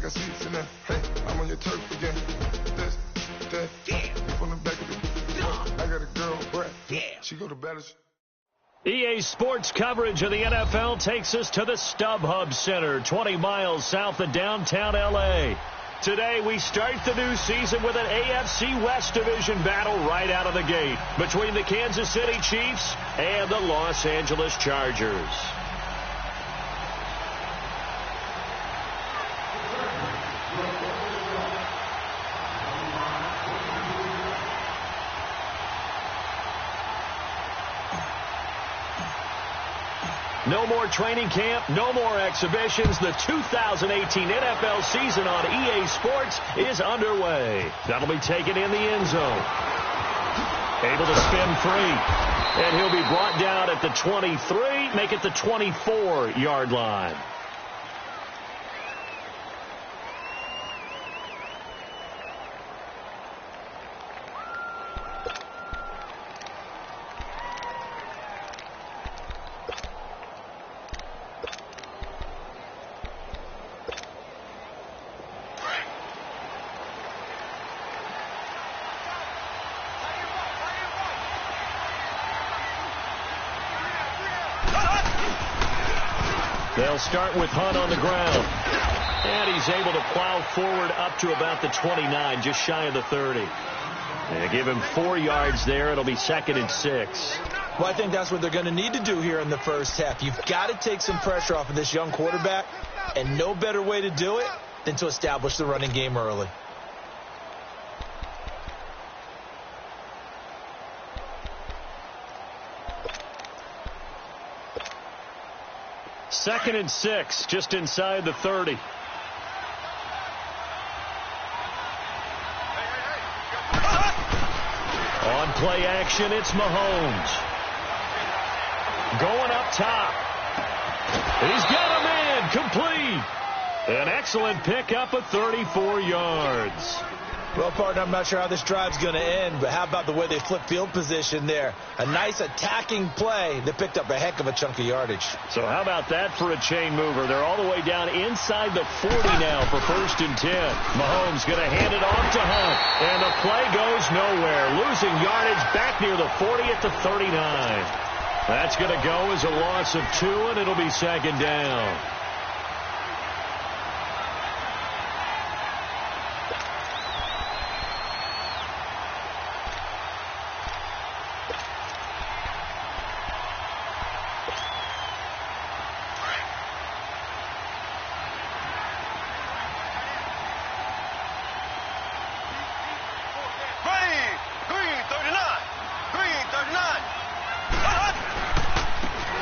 got seats in there. Hey, I'm on your turf again. This, that, yeah. On the back of the I got a girl, Brett. Yeah. She go to battle. EA Sports coverage of the NFL takes us to the StubHub Center, 20 miles south of downtown L.A. Today, we start the new season with an AFC West Division battle right out of the gate between the Kansas City Chiefs and the Los Angeles Chargers. No more training camp, no more exhibitions. The 2018 NFL season on EA Sports is underway. That'll be taken in the end zone. Able to spin free. And he'll be brought down at the 23, make it the 24-yard line. They'll start with Hunt on the ground. And he's able to plow forward up to about the 29, just shy of the 30. And give him 4 yards there. It'll be 2nd and 6. Well, I think that's what they're going to need to do here in the first half. You've got to take some pressure off of this young quarterback, and no better way to do it than to establish the running game early. Second and 6, just inside the 30. On play action, it's Mahomes. Going up top. He's got a man, complete. An excellent pickup of 34 yards. Well, partner, I'm not sure how this drive's going to end, but how about the way they flip field position there? A nice attacking play that picked up a heck of a chunk of yardage. So how about that for a chain mover? They're all the way down inside the 40 now for 1st and 10. Mahomes going to hand it off to Hunt, and the play goes nowhere. Losing yardage back near the 40 at the 39. That's going to go as a loss of 2, and it'll be 2nd down.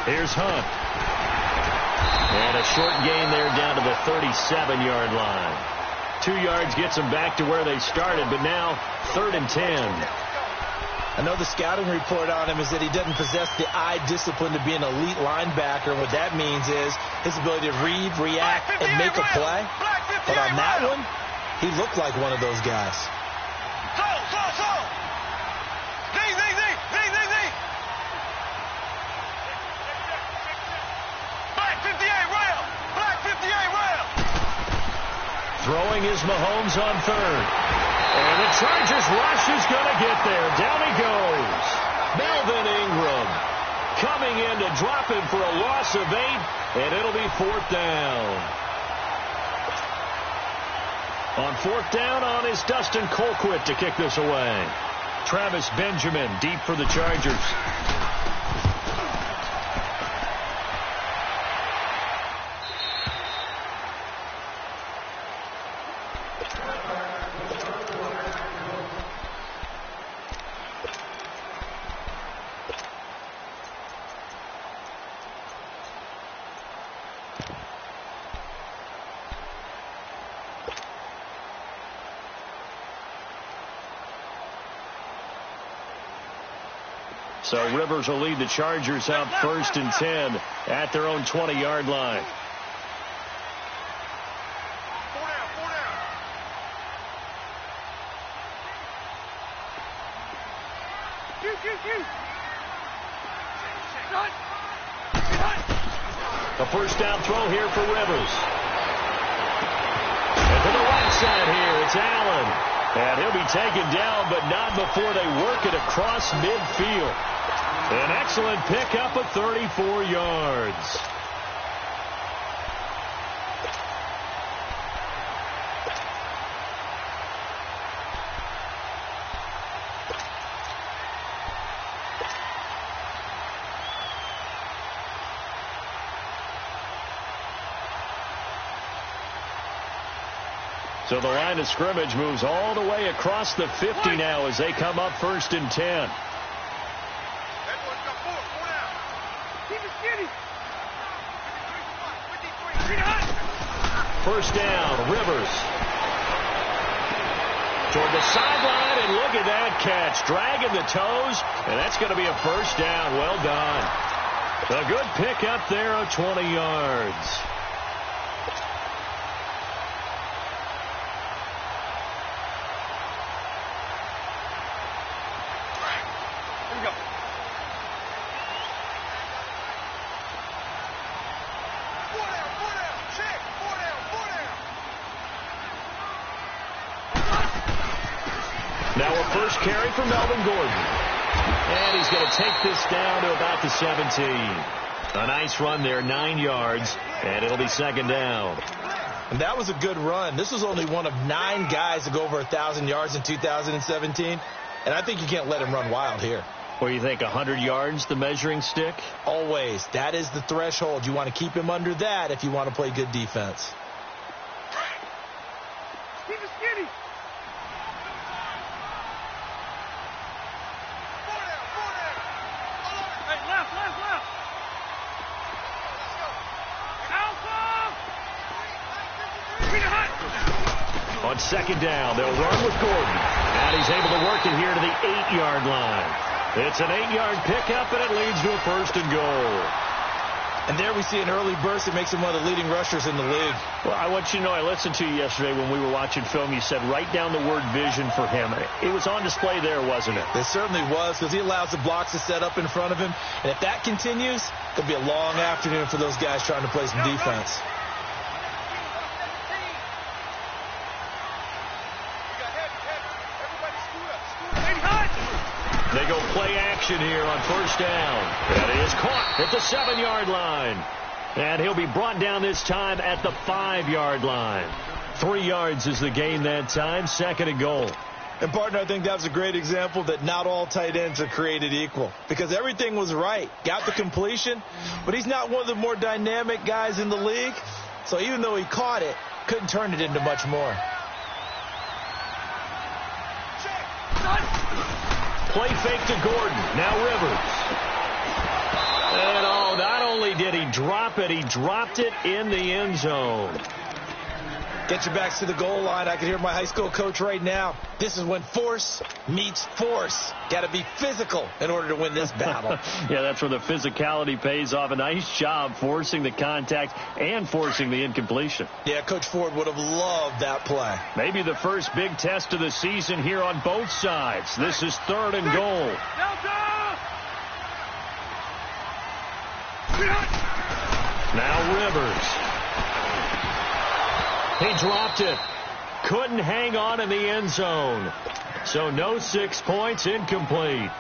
Here's Hunt. And a short gain there down to the 37-yard line. 2 yards gets them back to where they started, but now 3rd and 10. I know the scouting report on him is that he doesn't possess the eye discipline to be an elite linebacker. What that means is his ability to read, react, and make a play. But on that one, he looked like one of those guys. Throwing is Mahomes on 3rd. And the Chargers rush is going to get there. Down he goes. Melvin Ingram coming in to drop him for a loss of 8, and it'll be 4th down. On 4th down on is Dustin Colquitt to kick this away. Travis Benjamin deep for the Chargers. So Rivers will lead the Chargers out 1st and 10 at their own 20-yard line. A 1st down throw here for Rivers. And It's Allen. And he'll be taken down, but not before they work it across midfield. An excellent pickup of 34 yards. So the line of scrimmage moves all the way across the 50 now as they come up 1st and 10. First down, Rivers. Toward the sideline, and look at that catch. Dragging the toes, and that's going to be a first down. Well done. A good pick up there of 20 yards. Now a first carry for Melvin Gordon. And he's going to take this down to about the 17. A nice run there, 9 yards, and it'll be 2nd down. And that was a good run. This was only one of 9 guys to go over 1,000 yards in 2017. And I think you can't let him run wild here. Or you think 100 yards, the measuring stick? Always. That is the threshold. You want to keep him under that if you want to play good defense. Keep it skinny. On 2nd down, they'll run with Gordon. And he's able to work it here to the 8-yard line. It's an 8-yard pickup, and it leads to a 1st and goal. And there we see an early burst that makes him one of the leading rushers in the league. Well, I want you to know, I listened to you yesterday when we were watching film. You said write down the word vision for him. It was on display there, wasn't it? It certainly was, because he allows the blocks to set up in front of him. And if that continues, it'll be a long afternoon for those guys trying to play some defense. They go play action here on 1st down. And it is caught at the 7-yard line. And he'll be brought down this time at the 5-yard line. 3 yards is the gain that time. 2nd and goal. And, partner, I think that was a great example that not all tight ends are created equal. Because everything was right. Got the completion. But he's not one of the more dynamic guys in the league. So even though he caught it, couldn't turn it into much more. Play fake to Gordon. Now Rivers. And not only did he drop it, he dropped it in the end zone. Get your backs to the goal line. I can hear my high school coach right now. This is when force meets force. Got to be physical in order to win this battle. Yeah, that's where the physicality pays off. A nice job forcing the contact and forcing the incompletion. Yeah, Coach Ford would have loved that play. Maybe the first big test of the season here on both sides. This is 3rd and goal. Now Rivers. He dropped it. Couldn't hang on in the end zone. So no 6 points, incomplete.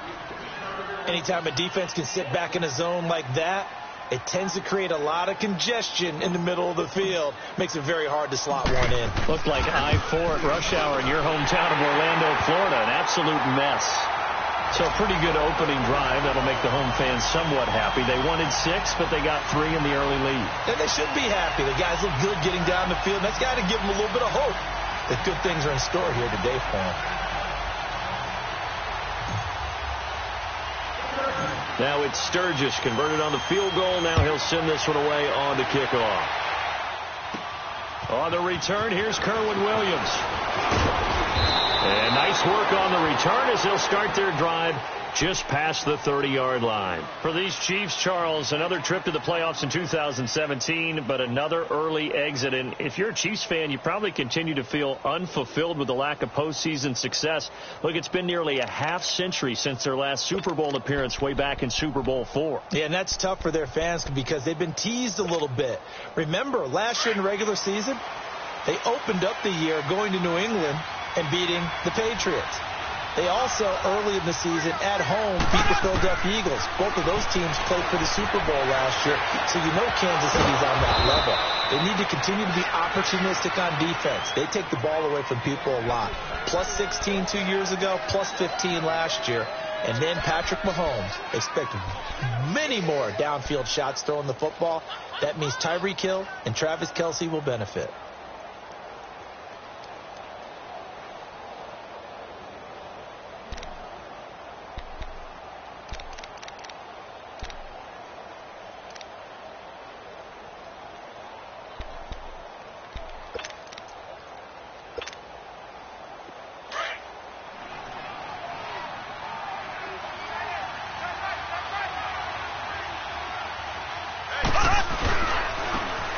Anytime a defense can sit back in a zone like that, it tends to create a lot of congestion in the middle of the field. Makes it very hard to slot one in. Looked like I-4 at rush hour in your hometown of Orlando, Florida. An absolute mess. So a pretty good opening drive. That'll make the home fans somewhat happy. They wanted 6, but they got 3 in the early lead. And they should be happy. The guys look good getting down the field. That's got to give them a little bit of hope that good things are in store here today for them. Now it's Sturgis converted on the field goal. Now he'll send this one away on the kickoff. On the return, here's Kerwin Williams. And nice work on the return as they'll start their drive just past the 30-yard line. For these Chiefs, Charles, another trip to the playoffs in 2017, but another early exit. And if you're a Chiefs fan, you probably continue to feel unfulfilled with the lack of postseason success. Look, it's been nearly a half-century since their last Super Bowl appearance way back in Super Bowl IV. Yeah, and that's tough for their fans because they've been teased a little bit. Remember, last year in the regular season, They opened up the year going to New England and beating the Patriots. They also, early in the season, at home, beat the Philadelphia Eagles. Both of those teams played for the Super Bowl last year, so you know Kansas City's on that level. They need to continue to be opportunistic on defense. They take the ball away from people a lot. Plus 16 2 years ago, plus 15 last year. And then Patrick Mahomes. Expect many more downfield shots throwing the football. That means Tyreek Hill and Travis Kelce will benefit.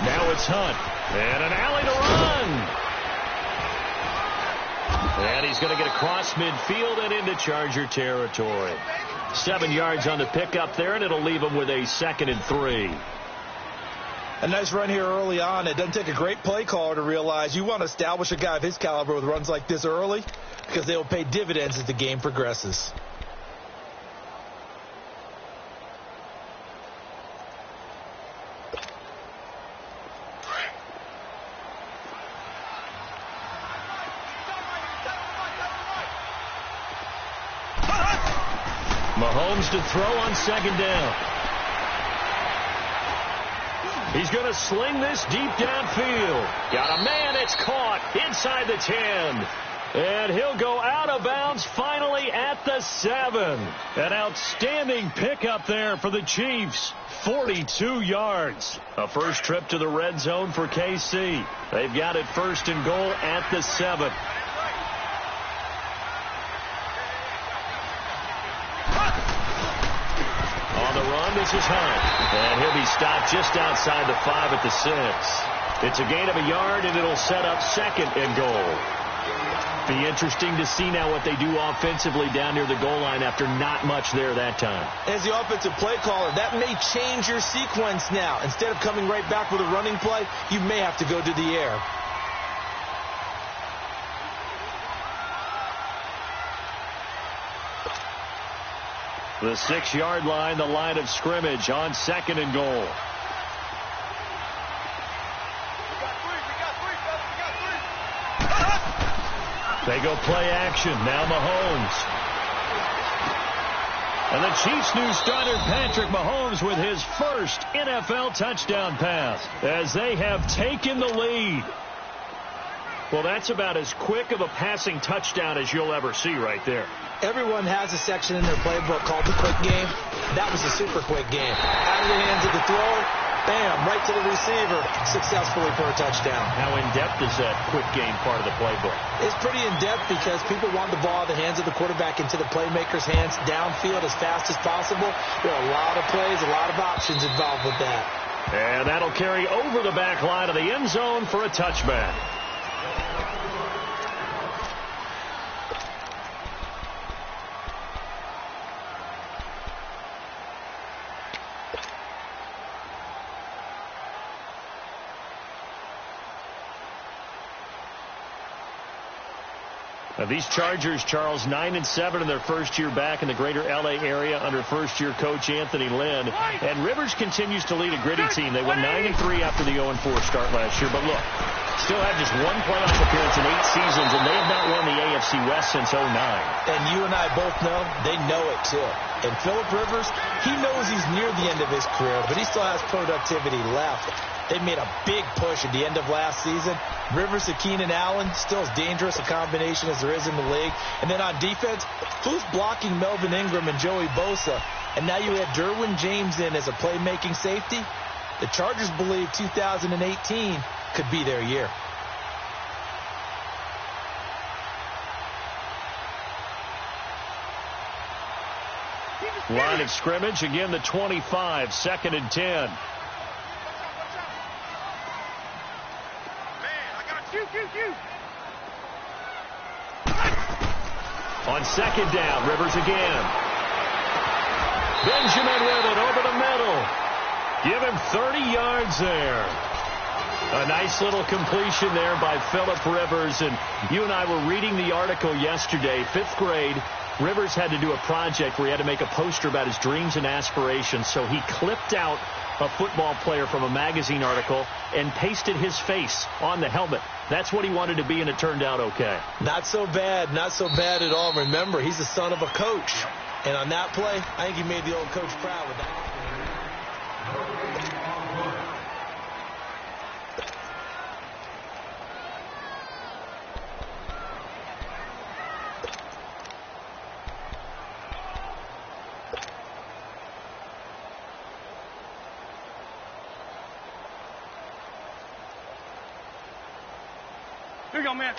Now it's Hunt. And an alley to run. And he's going to get across midfield and into Charger territory. 7 yards on the pickup there, and it'll leave him with a 2nd and 3. A nice run here early on. It doesn't take a great play caller to realize you want to establish a guy of his caliber with runs like this early because they will pay dividends as the game progresses. Mahomes to throw on 2nd down. He's going to sling this deep downfield. Got a man, it's caught inside the 10. And he'll go out of bounds finally at the 7. An outstanding pickup there for the Chiefs. 42 yards. A first trip to the red zone for KC. They've got it 1st and goal at the 7. This is Hunt, and he'll be stopped just outside the 5 at the 6. It's a gain of a yard, and it'll set up 2nd and goal. Be interesting to see now what they do offensively down near the goal line after not much there that time. As the offensive play caller, that may change your sequence now. Instead of coming right back with a running play, you may have to go to the air. The 6-yard line, the line of scrimmage on 2nd and goal. They go play action. Now Mahomes. And the Chiefs' new starter, Patrick Mahomes, with his first NFL touchdown pass as they have taken the lead. Well, that's about as quick of a passing touchdown as you'll ever see right there. Everyone has a section in their playbook called the quick game. That was a super quick game. Out of the hands of the thrower, bam, right to the receiver, successfully for a touchdown. How in-depth is that quick game part of the playbook? It's pretty in-depth because people want the ball out of the hands of the quarterback into the playmaker's hands downfield as fast as possible. There are a lot of plays, a lot of options involved with that. And that'll carry over the back line of the end zone for a touchback. Now these Chargers, Charles, 9-7 in their first year back in the greater L.A. area under first-year coach Anthony Lynn. And Rivers continues to lead a gritty team. They went 9-3 after the 0-4 start last year. But look, still have just one playoff appearance in 8 seasons, and they have not won the AFC West since 2009. And you and I both know they know it, too. And Phillip Rivers, he knows he's near the end of his career, but he still has productivity left. They made a big push at the end of last season. Rivers and Keenan Allen, still as dangerous a combination as there is in the league. And then on defense, who's blocking Melvin Ingram and Joey Bosa? And now you have Derwin James in as a playmaking safety. The Chargers believe 2018 could be their year. Line of scrimmage, again the 25, 2nd and 10. On 2nd down, Rivers again. Benjamin with it over the middle. Give him 30 yards there. A nice little completion there by Phillip Rivers. And you and I were reading the article yesterday, 5th grade. Rivers had to do a project where he had to make a poster about his dreams and aspirations. So he clipped out a football player from a magazine article and pasted his face on the helmet. That's what he wanted to be, and it turned out okay. Not so bad. Not so bad at all. Remember, he's the son of a coach. And on that play, I think he made the old coach proud with that. Here you go, man.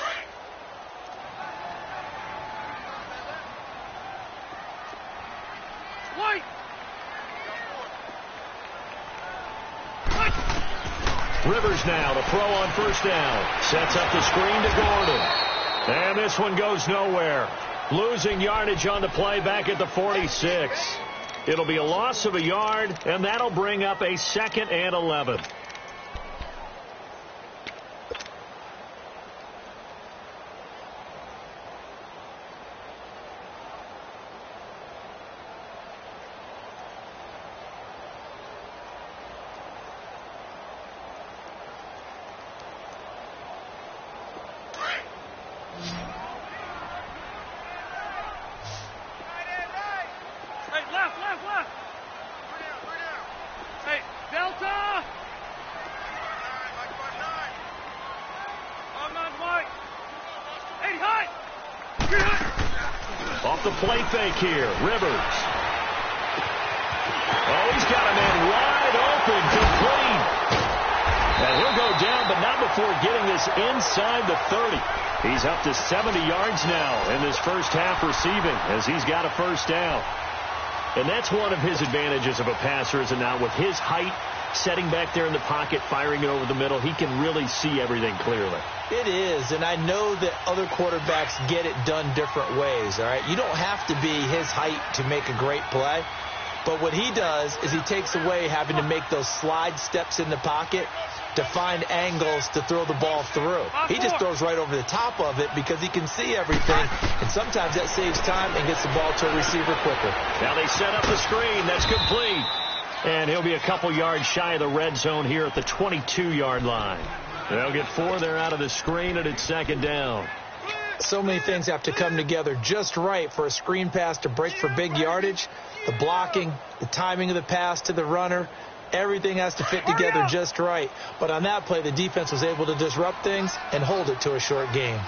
White. Rivers now to throw on first down. Sets up the screen to Gordon. And this one goes nowhere. Losing yardage on the play back at the 46. It'll be a loss of a yard, and that'll bring up a 2nd and 11. Off the play fake here, Rivers. Oh, he's got a man wide open, complete. And he'll go down, but not before getting this inside the 30. He's up to 70 yards now in this first half receiving as he's got a first down. And that's one of his advantages of a passer, is it not? With his height, setting back there in the pocket, firing it over the middle, he can really see everything clearly. It is, and I know that other quarterbacks get it done different ways, all right? You don't have to be his height to make a great play, but what he does is he takes away having to make those slide steps in the pocket to find angles to throw the ball through. He just throws right over the top of it because he can see everything, and sometimes that saves time and gets the ball to a receiver quicker. Now they set up the screen. That's complete. And he'll be a couple yards shy of the red zone here at the 22-yard line. They'll get 4 there out of the screen, and it's 2nd down. So many things have to come together just right for a screen pass to break for big yardage. The blocking, the timing of the pass to the runner, everything has to fit together just right. But on that play, the defense was able to disrupt things and hold it to a short game.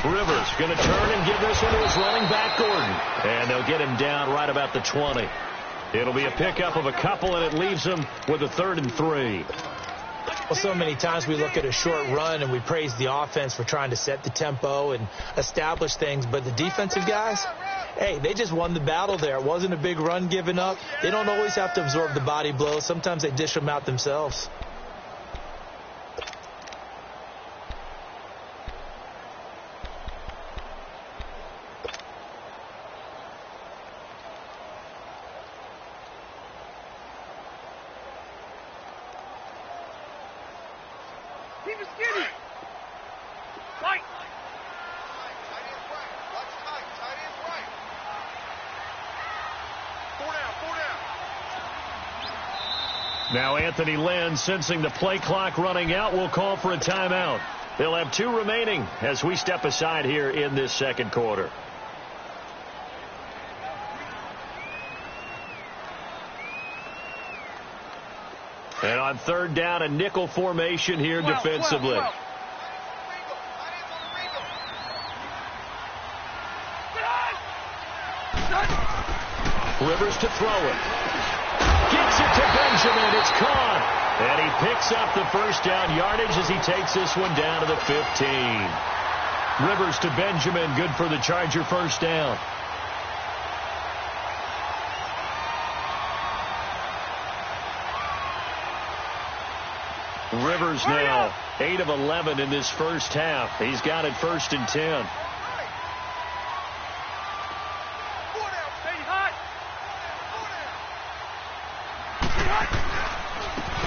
Rivers going to turn and give this one to his running back, Gordon. And they'll get him down right about the 20. It'll be a pickup of a couple, and it leaves him with a 3rd and 3. Well, so many times we look at a short run and we praise the offense for trying to set the tempo and establish things. But the defensive guys, hey, they just won the battle there. It wasn't a big run given up. They don't always have to absorb the body blows. Sometimes they dish them out themselves. Keep it skinny. White. Tight end right. Watch tight. Tight end right. 4 down. 4 down. Now Anthony Lynn, sensing the play clock running out, will call for a timeout. They'll have 2 remaining as we step aside here in this second quarter. And on 3rd down, a nickel formation here defensively. Rivers to throw it. Gets it to Benjamin. It's caught. And he picks up the first down yardage as he takes this one down to the 15. Rivers to Benjamin. Good for the Charger first down. Rivers now 8 of 11 in this first half. He's got it 1st and 10.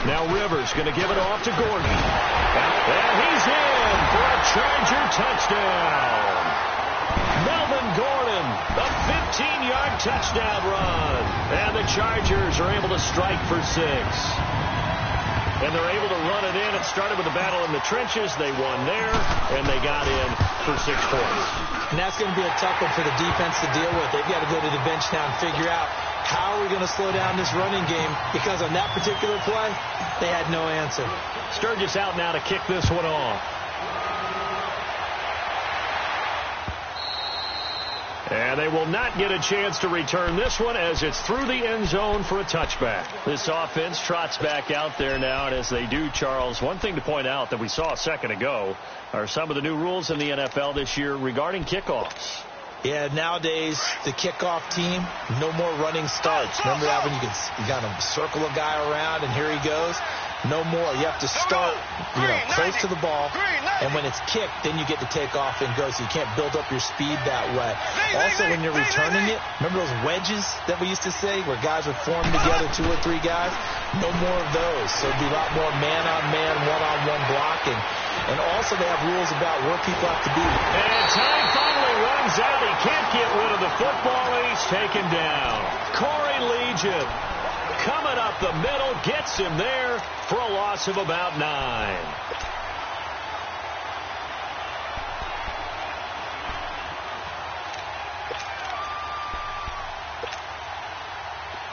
Now Rivers going to give it off to Gordon. And he's in for a Charger touchdown. Melvin Gordon, a 15-yard touchdown run. And the Chargers are able to strike for 6. And they're able to run it in. It started with a battle in the trenches. They won there, and they got in for 6 points. And that's going to be a tough one for the defense to deal with. They've got to go to the bench now and figure out how are we going to slow down this running game, because on that particular play, they had no answer. Sturgis out now to kick this one off. And they will not get a chance to return this one as it's through the end zone for a touchback. This offense trots back out there now, and as they do, Charles, one thing to point out that we saw a second ago are some of the new rules in the NFL this year regarding kickoffs. Yeah, nowadays, the kickoff team, no more running starts. Remember that when you kind of circle a guy around and here he goes? No more. You have to start, close to the ball, and when it's kicked, then you get to take off and go, so you can't build up your speed that way. Also, when you're returning it, remember those wedges that we used to say where guys would form together, 2 or 3 guys? No more of those. So it'd be a lot more man-on-man, one-on-one blocking. And also they have rules about where people have to be. And time finally runs out. He can't get rid of the football, and he's taken down. Corey Legion coming up the middle, gets him there for a loss of about 9.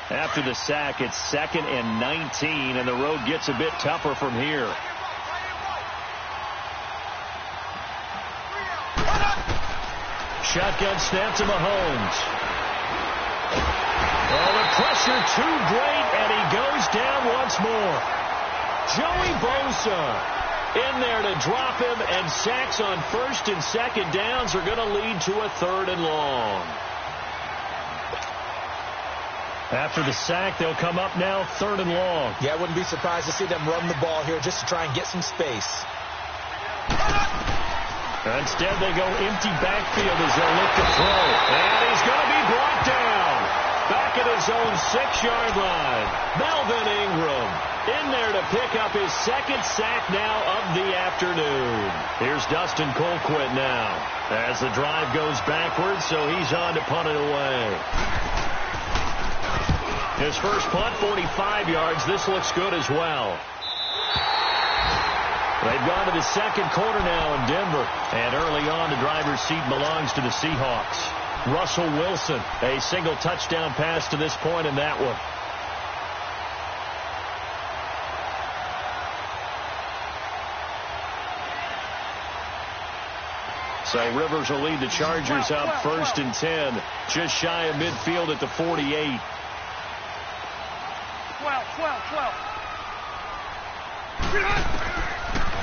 After the sack, it's 2nd and 19, and the road gets a bit tougher from here. Shotgun snap to Mahomes. Oh, the pressure too great, and he goes down once more. Joey Bosa in there to drop him, and sacks on 1st and 2nd downs are going to lead to a 3rd and long. After the sack, they'll come up now 3rd and long. Yeah, I wouldn't be surprised to see them run the ball here just to try and get some space. Instead, they go empty backfield as they look to throw. And he's going to be brought down. Back at his own 6-yard line. Melvin Ingram in there to pick up his 2nd sack now of the afternoon. Here's Dustin Colquitt now as the drive goes backwards, so he's on to punt it away. His first punt, 45 yards. This looks good as well. They've gone to the 2nd quarter now in Denver. And early on, the driver's seat belongs to the Seahawks. Russell Wilson, a single touchdown pass to this point in that one. So Rivers will lead the Chargers up 1st and 10. Just shy of midfield at the 48. 12.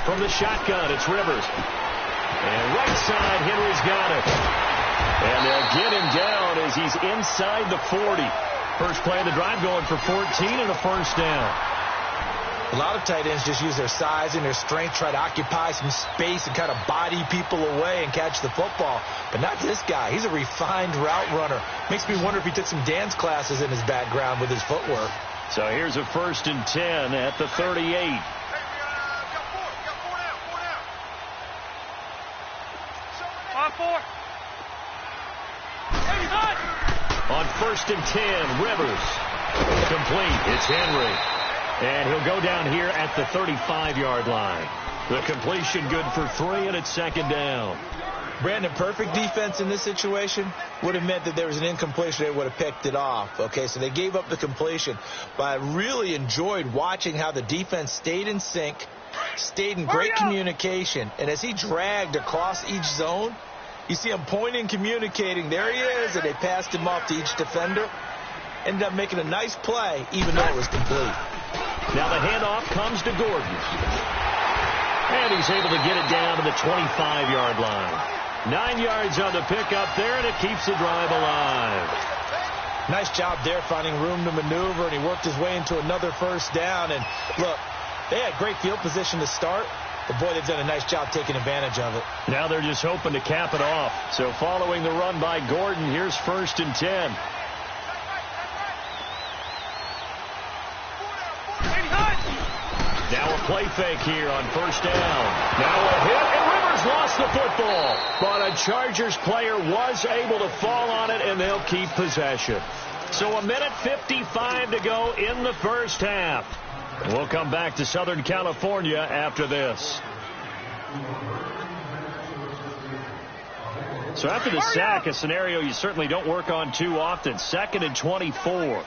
From the shotgun, it's Rivers. And right side, Henry's got it. And they'll get him down as he's inside the 40. First play of the drive going for 14 and a 1st down. A lot of tight ends just use their size and their strength, try to occupy some space and kind of body people away and catch the football. But not this guy. He's a refined route runner. Makes me wonder if he took some dance classes in his background with his footwork. So here's a 1st and 10 at the 38. On 1st and 10, Rivers. Complete. It's Henry. And he'll go down here at the 35-yard line. The completion good for 3, and it's 2nd down. Brandon, perfect defense in this situation would have meant that there was an incompletion. They would have picked it off. Okay, so they gave up the completion. But I really enjoyed watching how the defense stayed in sync, stayed in great communication. And as he dragged across each zone, you see him pointing, communicating. There he is, and they passed him off to each defender. Ended up making a nice play, even though it was complete. Now the handoff comes to Gordon. And he's able to get it down to the 25-yard line. 9 yards on the pickup there, and it keeps the drive alive. Nice job there finding room to maneuver, and he worked his way into another 1st down. And look, they had great field position to start. But, boy, they've done a nice job taking advantage of it. Now they're just hoping to cap it off. So following the run by Gordon, here's 1st and 10. Now a play fake here on first down. Now a hit, and Rivers lost the football. But a Chargers player was able to fall on it, and they'll keep possession. So 1:55 to go in the first half. We'll come back to Southern California after this. So after the sack, a scenario you certainly don't work on too often. 2nd and 24.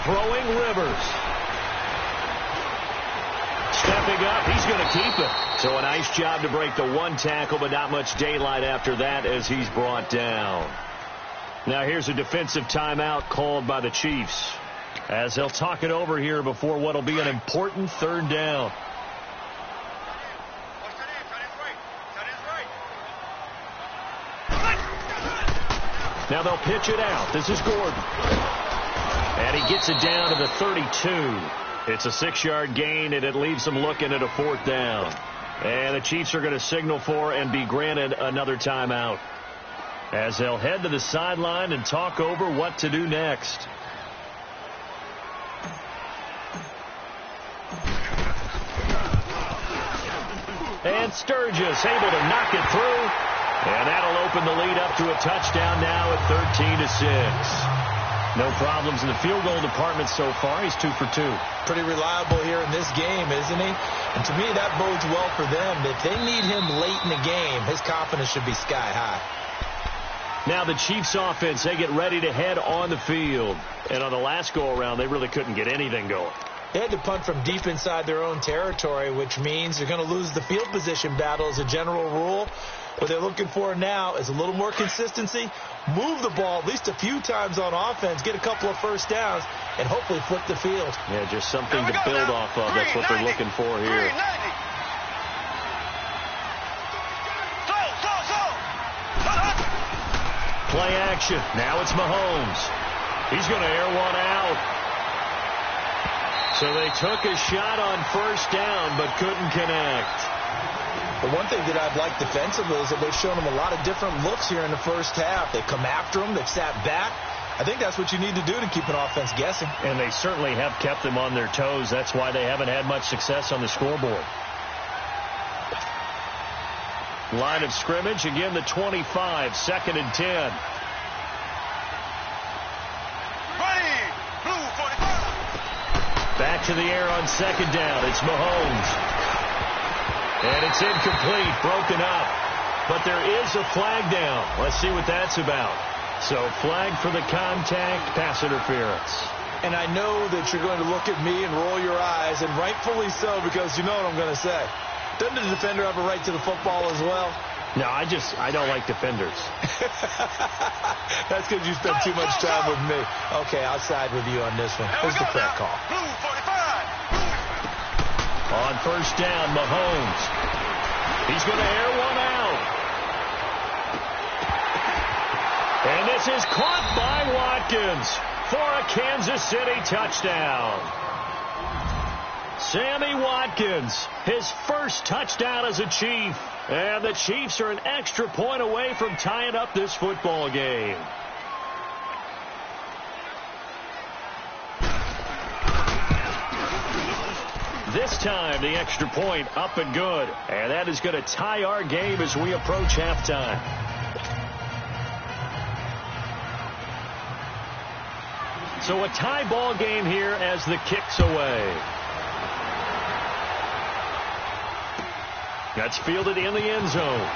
Throwing Rivers. Stepping up, he's going to keep it. So a nice job to break the one tackle, but not much daylight after that as he's brought down. Now here's a defensive timeout called by the Chiefs, as they'll talk it over here before what will be an important third down. Now they'll pitch it out. This is Gordon. And he gets it down to the 32. It's a 6-yard gain, and it leaves them looking at a 4th down. And the Chiefs are going to signal for and be granted another timeout, as they'll head to the sideline and talk over what to do next. And Sturgis able to knock it through. And that'll open the lead up to a touchdown now at 13-6. No problems in the field goal department so far. He's 2 for 2. Pretty reliable here in this game, isn't he? And to me, that bodes well for them. If they need him late in the game, his confidence should be sky high. Now the Chiefs offense, they get ready to head on the field. And on the last go-around, they really couldn't get anything going. They had to punt from deep inside their own territory, which means they're going to lose the field position battle as a general rule. What they're looking for now is a little more consistency, move the ball at least a few times on offense, get a couple of first downs, and hopefully flip the field. Yeah, just something to build off of. That's what they're looking for here. Play action. Now it's Mahomes. He's going to air one out. So they took a shot on first down but couldn't connect. The one thing that I've liked defensively is that they've shown them a lot of different looks here in the first half. They come after them. They've sat back. I think that's what you need to do to keep an offense guessing. And they certainly have kept them on their toes. That's why they haven't had much success on the scoreboard. Line of scrimmage, again the 25, 2nd and 10. Back to the air on 2nd down. It's Mahomes. And it's incomplete, broken up. But there is a flag down. Let's see what that's about. So flag for the contact, pass interference. And I know that you're going to look at me and roll your eyes, and rightfully so, because you know what I'm going to say. Doesn't the defender have a right to the football as well? No, I don't like defenders. That's because you spend too much time with me. Okay, I'll side with you on this one. Here's the correct call. On first down, Mahomes. He's going to air one out. And this is caught by Watkins for a Kansas City touchdown. Sammy Watkins, his first touchdown as a Chief. And the Chiefs are an extra point away from tying up this football game. This time, the extra point up and good. And that is going to tie our game as we approach halftime. So a tie ball game here as the kick's away. That's fielded in the end zone.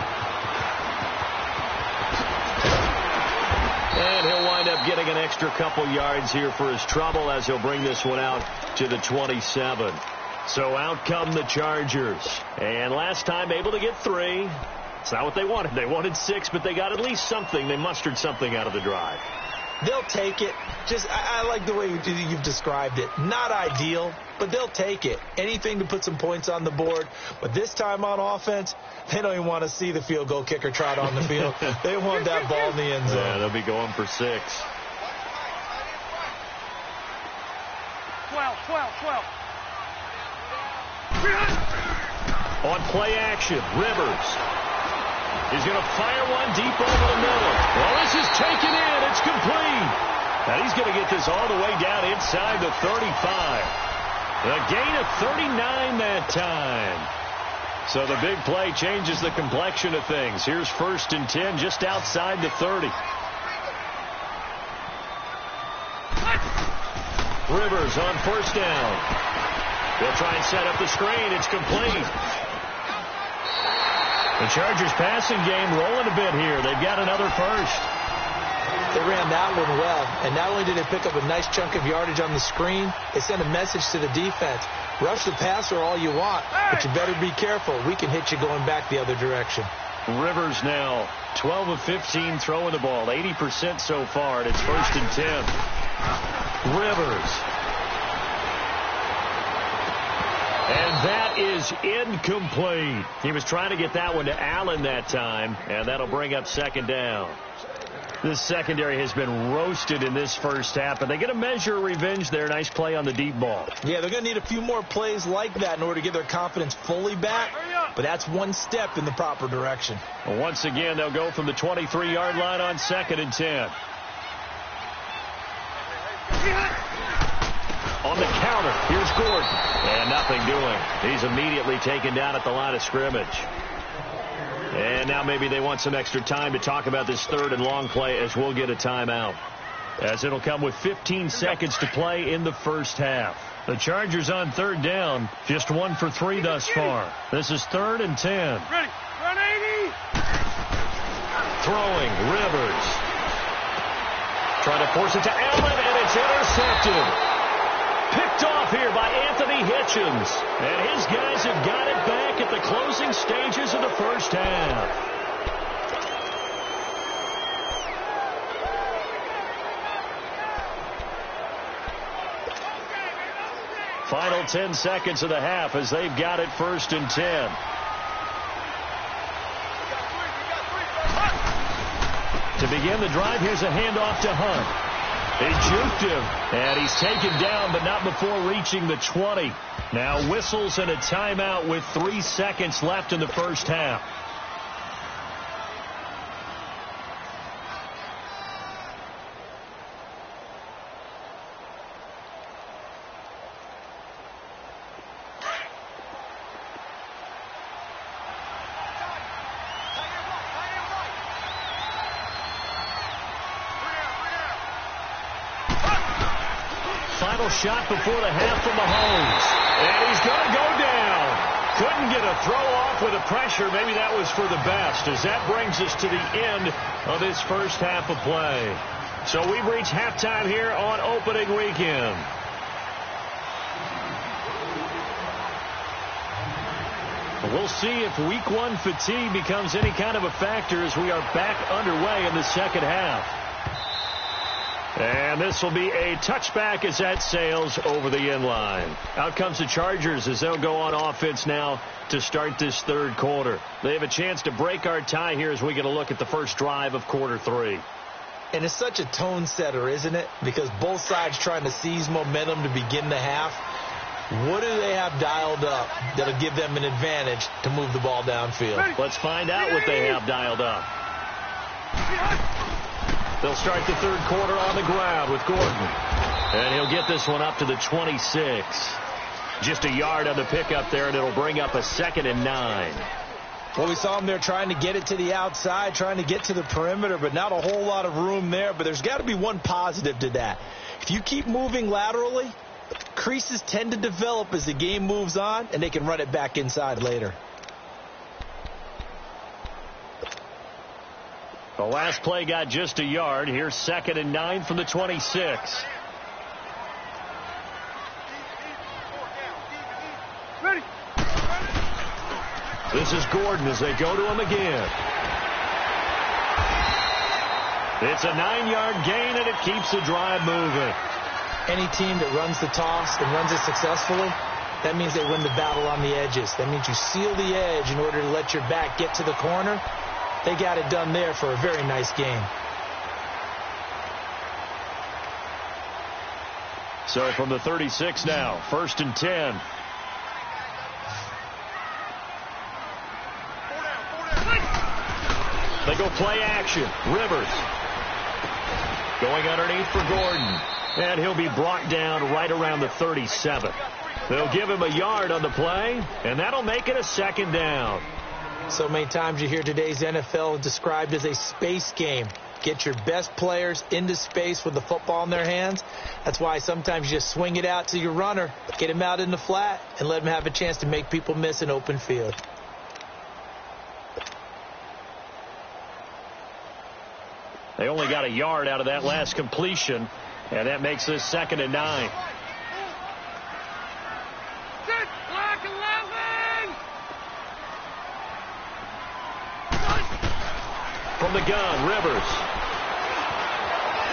And he'll wind up getting an extra couple yards here for his trouble as he'll bring this one out to the 27. So out come the Chargers. And last time able to get 3. It's not what they wanted. They wanted 6, but they got at least something. They mustered something out of the drive. They'll take it. I like the way you've described it. Not ideal, but they'll take it. Anything to put some points on the board. But this time on offense, they don't even want to see the field goal kicker trot on the field. They want that ball in the end zone. Yeah, they'll be going for 6. 12. On play action, Rivers. He's going to fire one deep over the middle. Well, this is taken And he's going to get this all the way down inside the 35. A gain of 39 that time. So the big play changes the complexion of things. Here's 1st and 10 just outside the 30. Rivers on 1st down. They'll try and set up the screen. It's complete. The Chargers passing game rolling a bit here. They've got another first. They ran that one well, and not only did they pick up a nice chunk of yardage on the screen, they sent a message to the defense. Rush the passer all you want, but you better be careful. We can hit you going back the other direction. Rivers now 12 of 15 throwing the ball, 80% so far, and it's 1st and 10. Rivers. And that is incomplete. He was trying to get that one to Allen that time, and that'll bring up 2nd down. This secondary has been roasted in this first half, and they get a measure of revenge there. Nice play on the deep ball. Yeah, they're going to need a few more plays like that in order to get their confidence fully back, but that's one step in the proper direction. Well, once again, they'll go from the 23-yard line on 2nd and 10. On the counter, here's Gordon. And nothing doing. He's immediately taken down at the line of scrimmage. And now maybe they want some extra time to talk about this 3rd and long play as we'll get a timeout. As it'll come with 15 seconds to play in the first half. The Chargers on 3rd down, just 1 for 3 thus far. This is 3rd and 10. Ready. Run 80. Throwing, Rivers. Trying to force it to Allen, and it's intercepted. Picked off here by Anthony Hitchens. And his guys have got it back at the closing stages of the first half. Final 10 seconds of the half as they've got it 1st and 10. To begin the drive, here's a handoff to Hunt. He juked him, and he's taken down, but not before reaching the 20. Now whistles and a timeout with 3 seconds left in the first half. Final shot before the half from Mahomes. And he's going to go down. Couldn't get a throw off with the pressure. Maybe that was for the best, as that brings us to the end of this first half of play. So we've reached halftime here on opening weekend. We'll see if week 1 fatigue becomes any kind of a factor as we are back underway in the second half. And this will be a touchback as that sails over the end line. Out comes the Chargers as they'll go on offense now to start this 3rd quarter. They have a chance to break our tie here as we get a look at the first drive of quarter 3. And it's such a tone setter, isn't it? Because both sides trying to seize momentum to begin the half. What do they have dialed up that'll give them an advantage to move the ball downfield? Let's find out what they have dialed up. They'll start the 3rd quarter on the ground with Gordon. And he'll get this one up to the 26. Just a yard on the pickup there, and it'll bring up a 2nd and 9. Well, we saw him there trying to get it to the outside, trying to get to the perimeter, but not a whole lot of room there. But there's got to be one positive to that. If you keep moving laterally, creases tend to develop as the game moves on, and they can run it back inside later. The last play got just a yard. Here's 2nd and 9 from the 26. Ready. This is Gordon as they go to him again. It's a 9-yard gain, and it keeps the drive moving. Any team that runs the toss and runs it successfully, that means they win the battle on the edges. That means you seal the edge in order to let your back get to the corner. They got it done there for a very nice game. So from the 36 now, 1st and 10. They go play action. Rivers. Going underneath for Gordon. And he'll be brought down right around the 37. They'll give him a yard on the play, and that'll make it a second down. So many times you hear today's NFL described as a space game. Get your best players into space with the football in their hands. That's why sometimes you just swing it out to your runner, get him out in the flat, and let him have a chance to make people miss an open field. They only got a yard out of that last completion, and that makes this 2nd and 9. Black 11! From the gun, Rivers.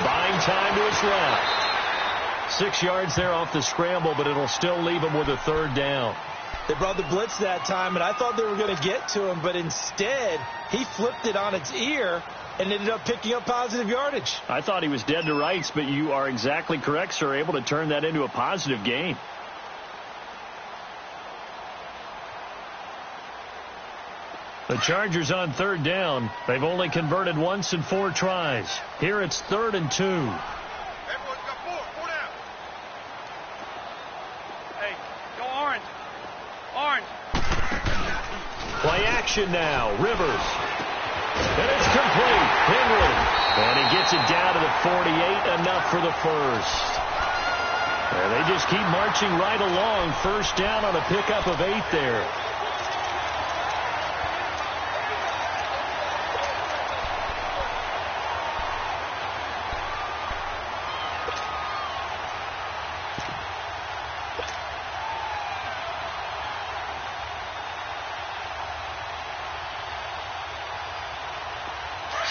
Buying time to his left. 6 yards there off the scramble, but it'll still leave him with a 3rd down. They brought the blitz that time, and I thought they were going to get to him, but instead he flipped it on its ear and ended up picking up positive yardage. I thought he was dead to rights, but you are exactly correct, sir, able to turn that into a positive gain. The Chargers on 3rd down. They've only converted once in 4 tries. Here it's 3rd and 2. Everyone's got 4 down. Hey, go orange. Orange. Play action now. Rivers. And it's complete. Henry. And he gets it down to the 48. Enough for the first. And they just keep marching right along. First down on a pickup of 8 there.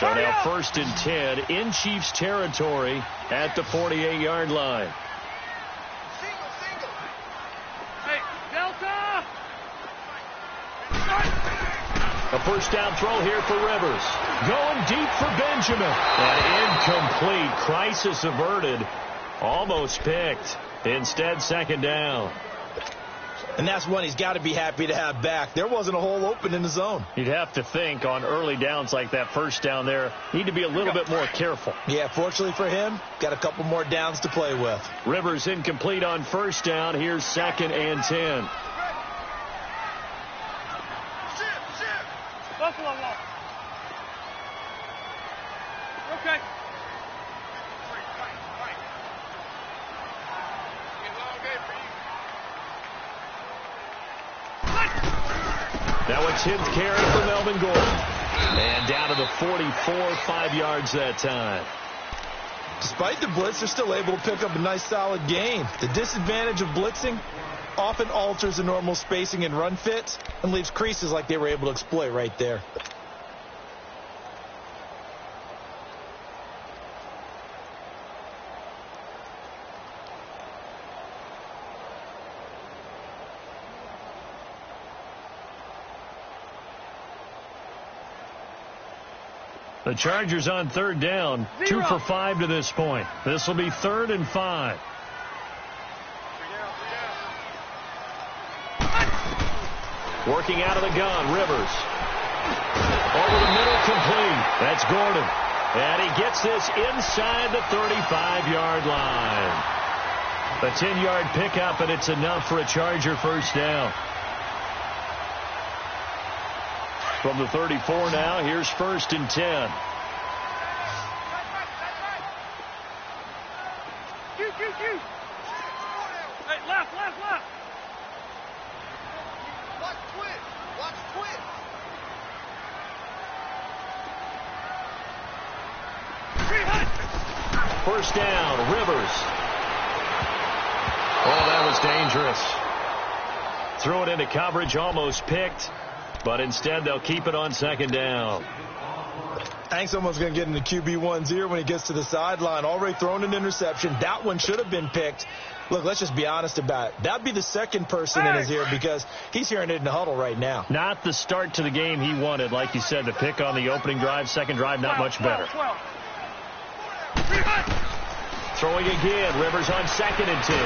So now 1st and 10 in Chiefs territory at the 48-yard line. Single. Hey, Delta! A first down throw here for Rivers. Going deep for Benjamin. And incomplete. Crisis averted. Almost picked. Instead, 2nd down. And that's one he's got to be happy to have back. There wasn't a hole open in the zone. You'd have to think on early downs like that first down there, need to be a little bit more careful. Yeah, fortunately for him, got a couple more downs to play with. Rivers incomplete on first down. Here's 2nd and 10. Buffalo wall. Okay. Now a 10th carry for Melvin Gordon. And down to the 44, 5 yards that time. Despite the blitz, they're still able to pick up a nice solid gain. The disadvantage of blitzing often alters the normal spacing and run fits and leaves creases like they were able to exploit right there. The Chargers on 3rd down, 2 for 5 to this point. This will be 3rd and 5. Working out of the gun, Rivers. Over the middle, complete. That's Gordon. And he gets this inside the 35-yard line. A 10-yard pickup, and it's enough for a Charger first down. From the 34 now, here's 1st and 10. Hey, left. Watch twin. First down, Rivers. Oh, that was dangerous. Threw it into coverage, almost picked. But instead, they'll keep it on 2nd down. I think someone's going to get into QB1-0 when he gets to the sideline. Already thrown an interception. That one should have been picked. Look, let's just be honest about it. That'd be the second person in his ear because he's hearing it in the huddle right now. Not the start to the game he wanted. Like you said, the pick on the opening drive, second drive, not much better. Throwing again. Rivers on 2nd and 10.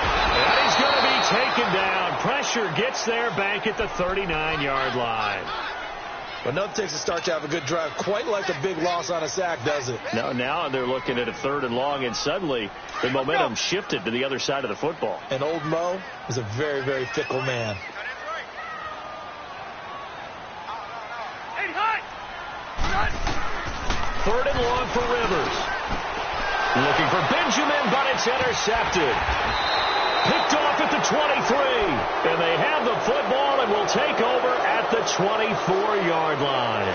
And he's going to be taken down. Pressure gets there back at the 39-yard line. But nothing takes a start to have a good drive, quite like a big loss on a sack, does it? No, now they're looking at a 3rd and long, and suddenly the momentum shifted to the other side of the football. And old Mo is a very, very fickle man. Third and long for Rivers. Looking for Benjamin, but it's intercepted. Picked off at the 23. And they have the football and will take over at the 24-yard line.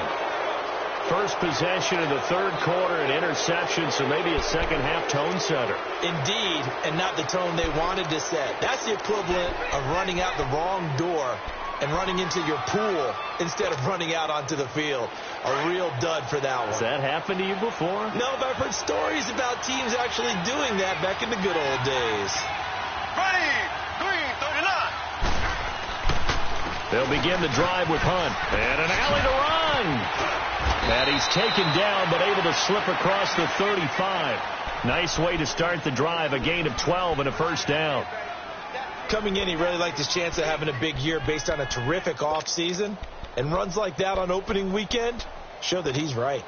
First possession of the 3rd quarter, an interception, so maybe a second-half tone setter. Indeed, and not the tone they wanted to set. That's the equivalent of running out the wrong door and running into your pool instead of running out onto the field. A real dud for that one. Has that happened to you before? No, but I've heard stories about teams actually doing that back in the good old days. Ready, green, 39. They'll begin the drive with Hunt. And an alley to run. And he's taken down, but able to slip across the 35. Nice way to start the drive. A gain of 12 and a first down. Coming in, he really liked his chance of having a big year based on a terrific offseason. And runs like that on opening weekend show that he's right.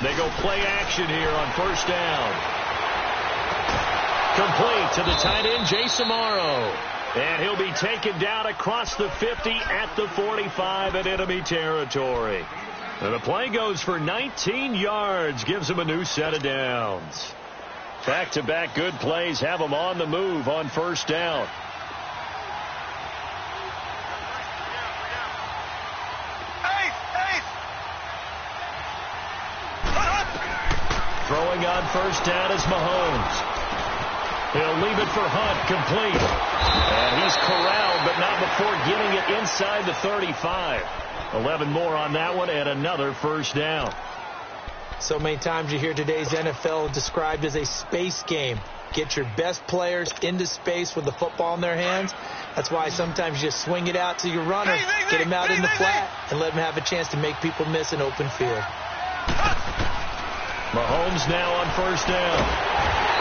They go play action here on first down. Complete to the tight end, Jason Morrow. And he'll be taken down across the 50 at the 45 in enemy territory. And the play goes for 19 yards, gives him a new set of downs. Back-to-back good plays have him on the move on first down. Throwing on first down is Mahomes. He'll leave it for Hunt, complete. And he's corralled, but not before getting it inside the 35. 11 more on that one, and another first down. So many times you hear today's NFL described as a space game. Get your best players into space with the football in their hands. That's why sometimes you just swing it out to your runner, get him out in the flat, and let him have a chance to make people miss an open field. Mahomes now on first down.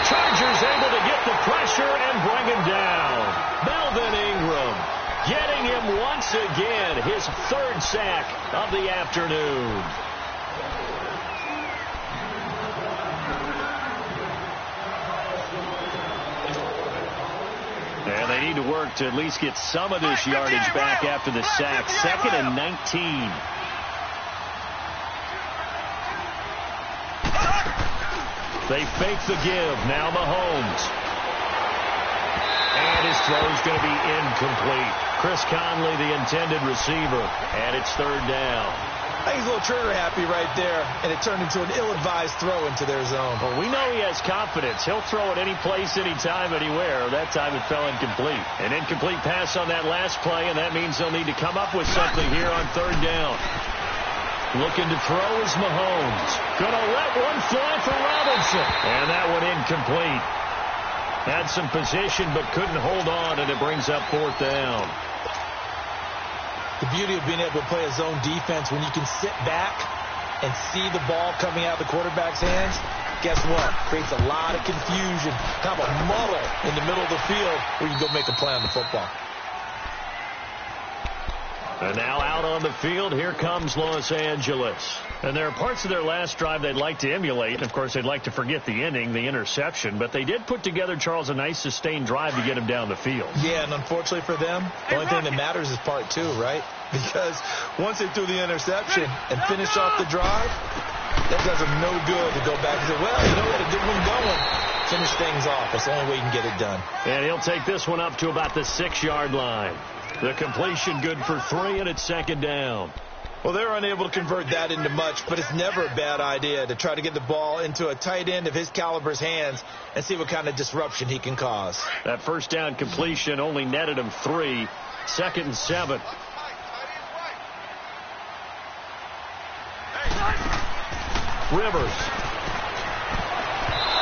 Chargers able to get the pressure and bring him down. Melvin Ingram getting him once again, his 3rd sack of the afternoon. And they need to work to at least get some of this yardage back after the sack. 2nd and 19. They fake the give. Now Mahomes. And his throw's going to be incomplete. Chris Conley, the intended receiver. And it's 3rd down. I think he's a little trigger happy right there, and it turned into an ill-advised throw into their zone. Well, we know he has confidence. He'll throw it any place, anytime, anywhere. That time it fell incomplete. An incomplete pass on that last play, and that means they'll need to come up with something here on 3rd down. Looking to throw is Mahomes. Gonna let one fly for Robinson. And that one incomplete. Had some position but couldn't hold on, and it brings up 4th down. The beauty of being able to play a zone defense when you can sit back and see the ball coming out of the quarterback's hands, guess what? Creates a lot of confusion. Kind of a muddle in the middle of the field where you can go make a play on the football. And now out on the field, here comes Los Angeles. And there are parts of their last drive they'd like to emulate. And, of course, they'd like to forget the ending, the interception. But they did put together, Charles, a nice sustained drive to get him down the field. Yeah, and unfortunately for them, the only thing that matters is part 2, right? Because once they threw the interception and finished off the drive, that does them no good to go back and say, well, you know what, a good one going. Finish things off. That's the only way you can get it done. And he'll take this one up to about the 6-yard line. The completion good for 3, and it's 2nd down. Well, they're unable to convert that into much, but it's never a bad idea to try to get the ball into a tight end of his caliber's hands and see what kind of disruption he can cause. That first down completion only netted him 3. 2nd and 7. Rivers.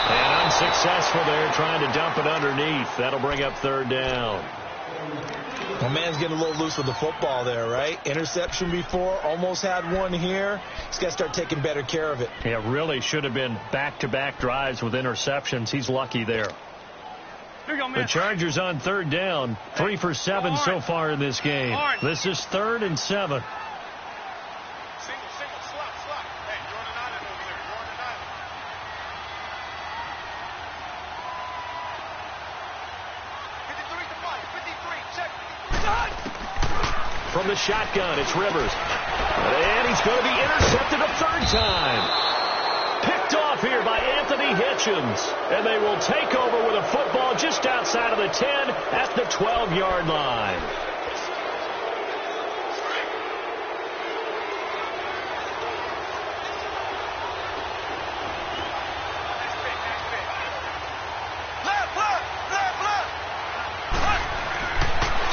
And unsuccessful there, trying to dump it underneath. That'll bring up 3rd down. My man's getting a little loose with the football there, right? Interception before, almost had one here. He's got to start taking better care of it. Yeah, really should have been back-to-back drives with interceptions. He's lucky there. The Chargers on third down, 3 for 7 so far in this game. This is 3rd and 7. From the shotgun, it's Rivers. And he's going to be intercepted a third time. Picked off here by Anthony Hitchens. And they will take over with a football just outside of the 10 at the 12-yard line.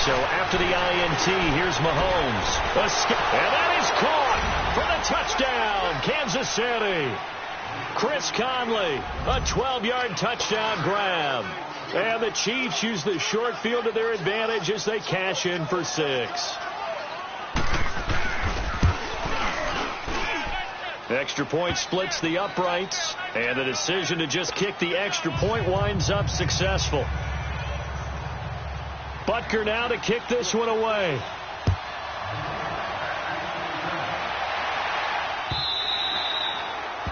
So after the INT, here's Mahomes. And that is caught for the touchdown, Kansas City. Chris Conley, a 12-yard touchdown grab. And the Chiefs use the short field to their advantage as they cash in for 6. Extra point splits the uprights. And the decision to just kick the extra point winds up successful. Butker now to kick this one away.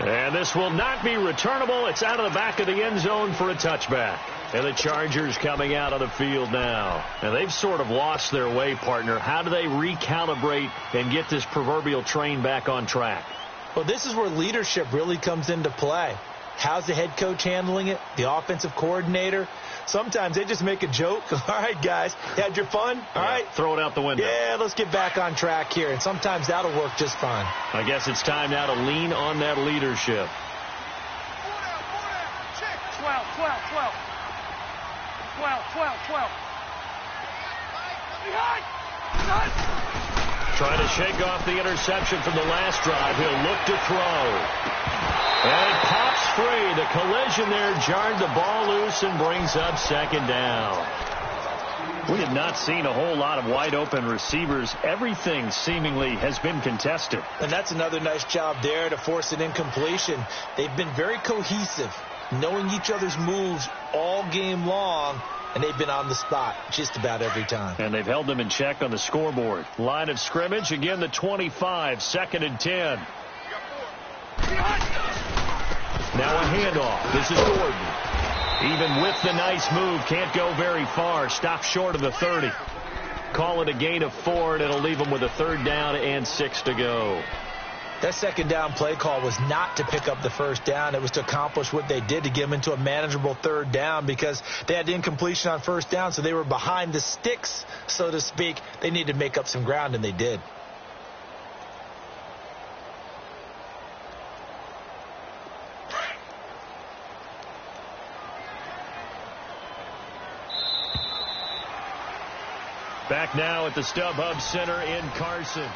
And this will not be returnable. It's out of the back of the end zone for a touchback. And the Chargers coming out of the field now. And they've sort of lost their way, partner. How do they recalibrate and get this proverbial train back on track? Well, this is where leadership really comes into play. How's the head coach handling it? The offensive coordinator? Sometimes they just make a joke. All right, guys, you had your fun? All right. Throw it out the window. Yeah, let's get back on track here. And sometimes that'll work just fine. I guess it's time now to lean on that leadership. 12. Trying to shake off the interception from the last drive. He'll look to throw. And it pops free. The collision there jarred the ball loose and brings up second down. We have not seen a whole lot of wide open receivers. Everything seemingly has been contested. And that's another nice job there to force an incompletion. They've been very cohesive, knowing each other's moves all game long. And they've been on the spot just about every time. And they've held them in check on the scoreboard. Line of scrimmage, again the 25, 2nd and 10. Now a handoff. This is Gordon. Even with the nice move, can't go very far. Stopped short of the 30. Call it a gain of 4, and it'll leave them with a 3rd down and 6 to go. That second down play call was not to pick up the first down. It was to accomplish what they did to get them into a manageable 3rd down because they had the incompletion on first down, so they were behind the sticks, so to speak. They needed to make up some ground, and they did. Back now at the StubHub Center in Carson.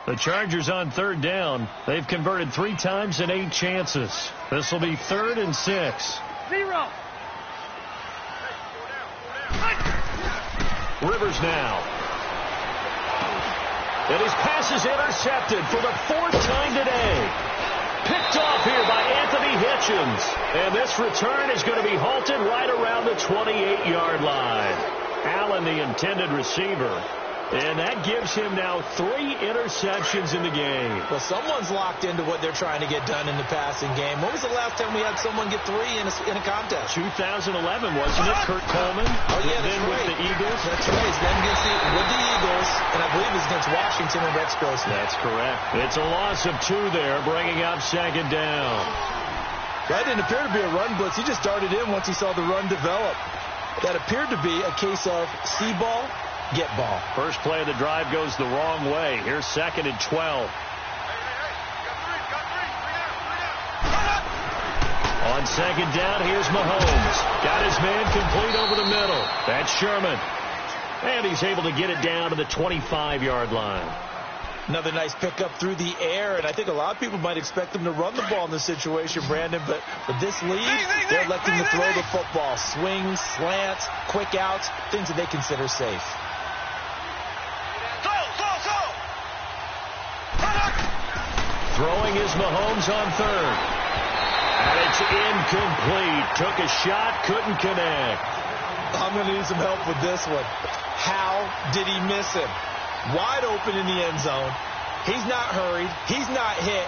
The Chargers on 3rd down. They've converted 3 times in 8 chances. This will be 3rd and 6. 0. Rivers now. And his pass is intercepted for the 4th time today. Picked off here by Anthony Hitchens. And this return is going to be halted right around the 28-yard line. Allen, the intended receiver. And that gives him now 3 interceptions in the game. Well, someone's locked into what they're trying to get done in the passing game. When was the last time we had someone get 3 in a contest? 2011, wasn't it? Kurt Coleman. Oh, yeah, that's then right. with the Eagles. That's right. It's then with the Eagles, and I believe it's against Washington and Rex Grossman. That's correct. It's a loss of 2 there, bringing up 2nd down. That didn't appear to be a run blitz. He just darted in once he saw the run develop. That appeared to be a case of see ball, get ball. First play of the drive goes the wrong way. Here's 2nd and 12. On 2nd down, here's Mahomes. Got his man complete over the middle. That's Sherman. And he's able to get it down to the 25-yard line. Another nice pickup through the air, and I think a lot of people might expect them to run the ball in this situation, Brandon, but with this lead, they're electing to throw the football. Swings, slants, quick outs, things that they consider safe. Throwing is Mahomes on third. And it's incomplete. Took a shot, couldn't connect. I'm going to need some help with this one. How did he miss him? Wide open in the end zone. He's not hurried. He's not hit.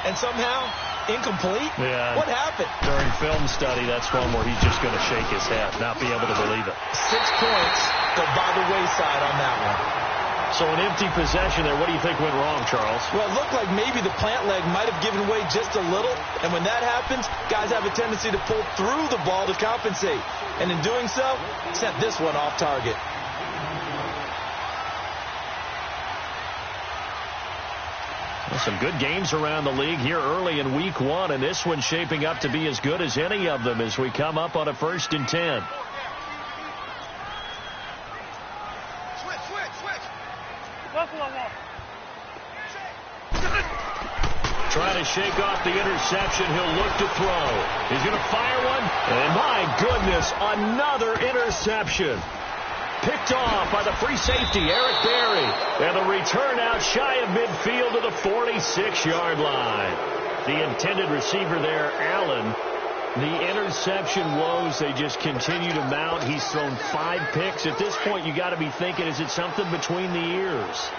And somehow, incomplete? Yeah. What happened? During film study, that's one where he's just going to shake his head, not be able to believe it. 6 points go by the wayside on that one. So an empty possession there. What do you think went wrong, Charles? Well, it looked like maybe the plant leg might have given way just a little. And when that happens, guys have a tendency to pull through the ball to compensate. And in doing so, sent this one off target. Well, some good games around the league here early in week 1, and this one's shaping up to be as good as any of them as we come up on a 1st and 10. Trying to shake off the interception. He'll look to throw. He's going to fire one. And my goodness, another interception. Picked off by the free safety, Eric Berry. And the return out shy of midfield to the 46-yard line. The intended receiver there, Allen. The interception woes, they just continue to mount. He's thrown 5 picks. At this point, you got to be thinking, is it something between the ears?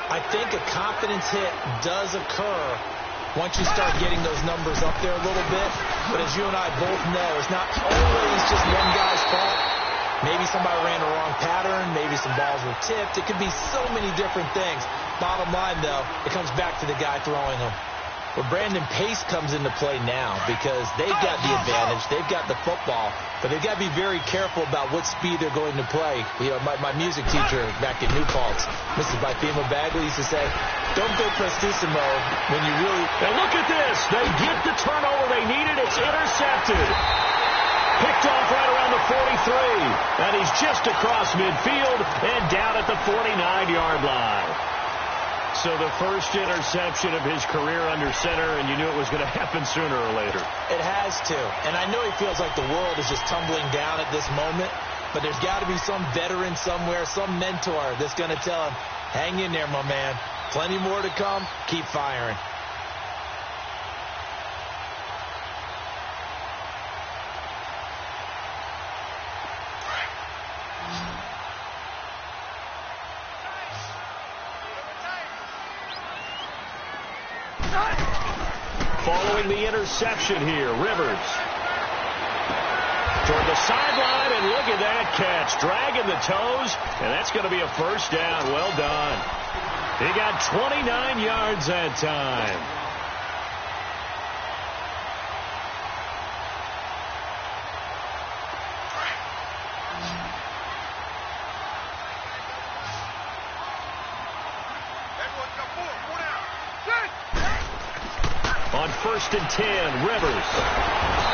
I think a confidence hit does occur once you start getting those numbers up there a little bit. But as you and I both know, it's not always just one guy's fault. Maybe somebody ran a wrong pattern. Maybe some balls were tipped. It could be so many different things. Bottom line, though, it comes back to the guy throwing them. Well, Brandon, pace comes into play now because they've got the advantage. They've got the football, but they've got to be very careful about what speed they're going to play. You know, my music teacher back in New Paltz, Mrs. Bifema Bagley, used to say, don't go prestissimo when you really... And look at this. They get the turnover they needed. It's intercepted. Picked off right around the 43. And he's just across midfield and down at the 49-yard line. So the first interception of his career under center, and you knew it was going to happen sooner or later. It has to. And I know he feels like the world is just tumbling down at this moment, but there's got to be some veteran somewhere, some mentor that's going to tell him, hang in there, my man. Plenty more to come. Keep firing. Following the interception here, Rivers. Toward the sideline, and look at that catch. Dragging the toes, and that's going to be a first down. Well done. He got 29 yards that time. On 1st and 10, Rivers.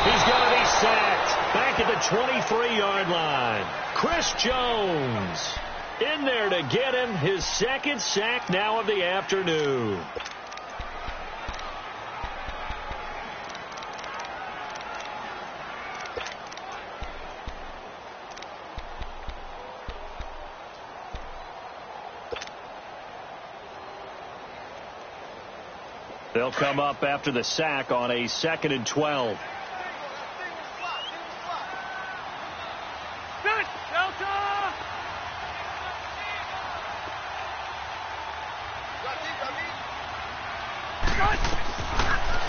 He's going to be sacked. Back at the 23-yard line. Chris Jones in there to get him. His 2nd sack now of the afternoon. They'll come up after the sack on a 2nd and 12.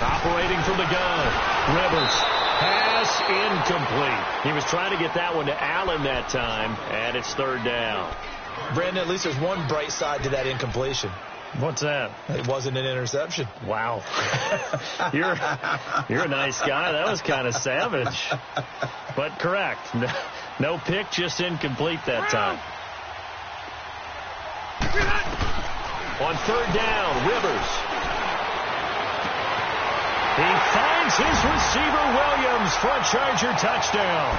Operating from the gun. Rivers. Pass incomplete. He was trying to get that one to Allen that time, and it's 3rd down. Brandon, at least there's one bright side to that incompletion. What's that? It wasn't an interception. Wow. You're a nice guy. That was kind of savage. But correct. No pick, just incomplete that time. On 3rd down, Rivers. He finds his receiver, Williams, for a Charger touchdown.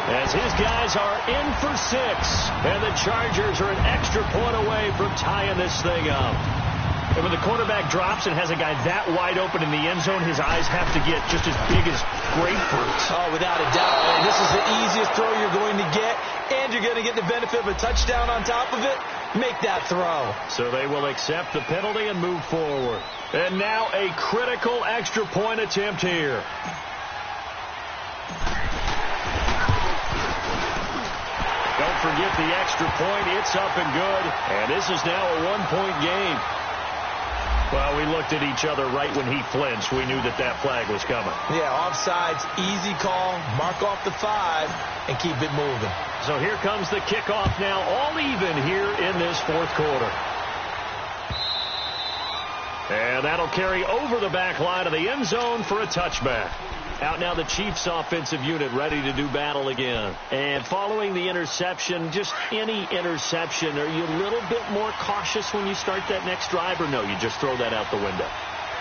as his guys are in for 6. And the Chargers are an extra point away from tying this thing up. And when the quarterback drops and has a guy that wide open in the end zone, his eyes have to get just as big as grapefruits. Oh, without a doubt. And this is the easiest throw you're going to get, and you're going to get the benefit of a touchdown on top of it. Make that throw. So they will accept the penalty and move forward. And now a critical extra point attempt here. Don't forget the extra point. It's up and good. And this is now a 1-point game. Well, we looked at each other right when he flinched. We knew that flag was coming. Yeah, offsides, easy call, mark off the 5, and keep it moving. So here comes the kickoff now, all even here in this fourth quarter. And that'll carry over the back line of the end zone for a touchback. Out now the Chiefs offensive unit ready to do battle again. And following the interception, just any interception, are you a little bit more cautious when you start that next drive, or no, you just throw that out the window?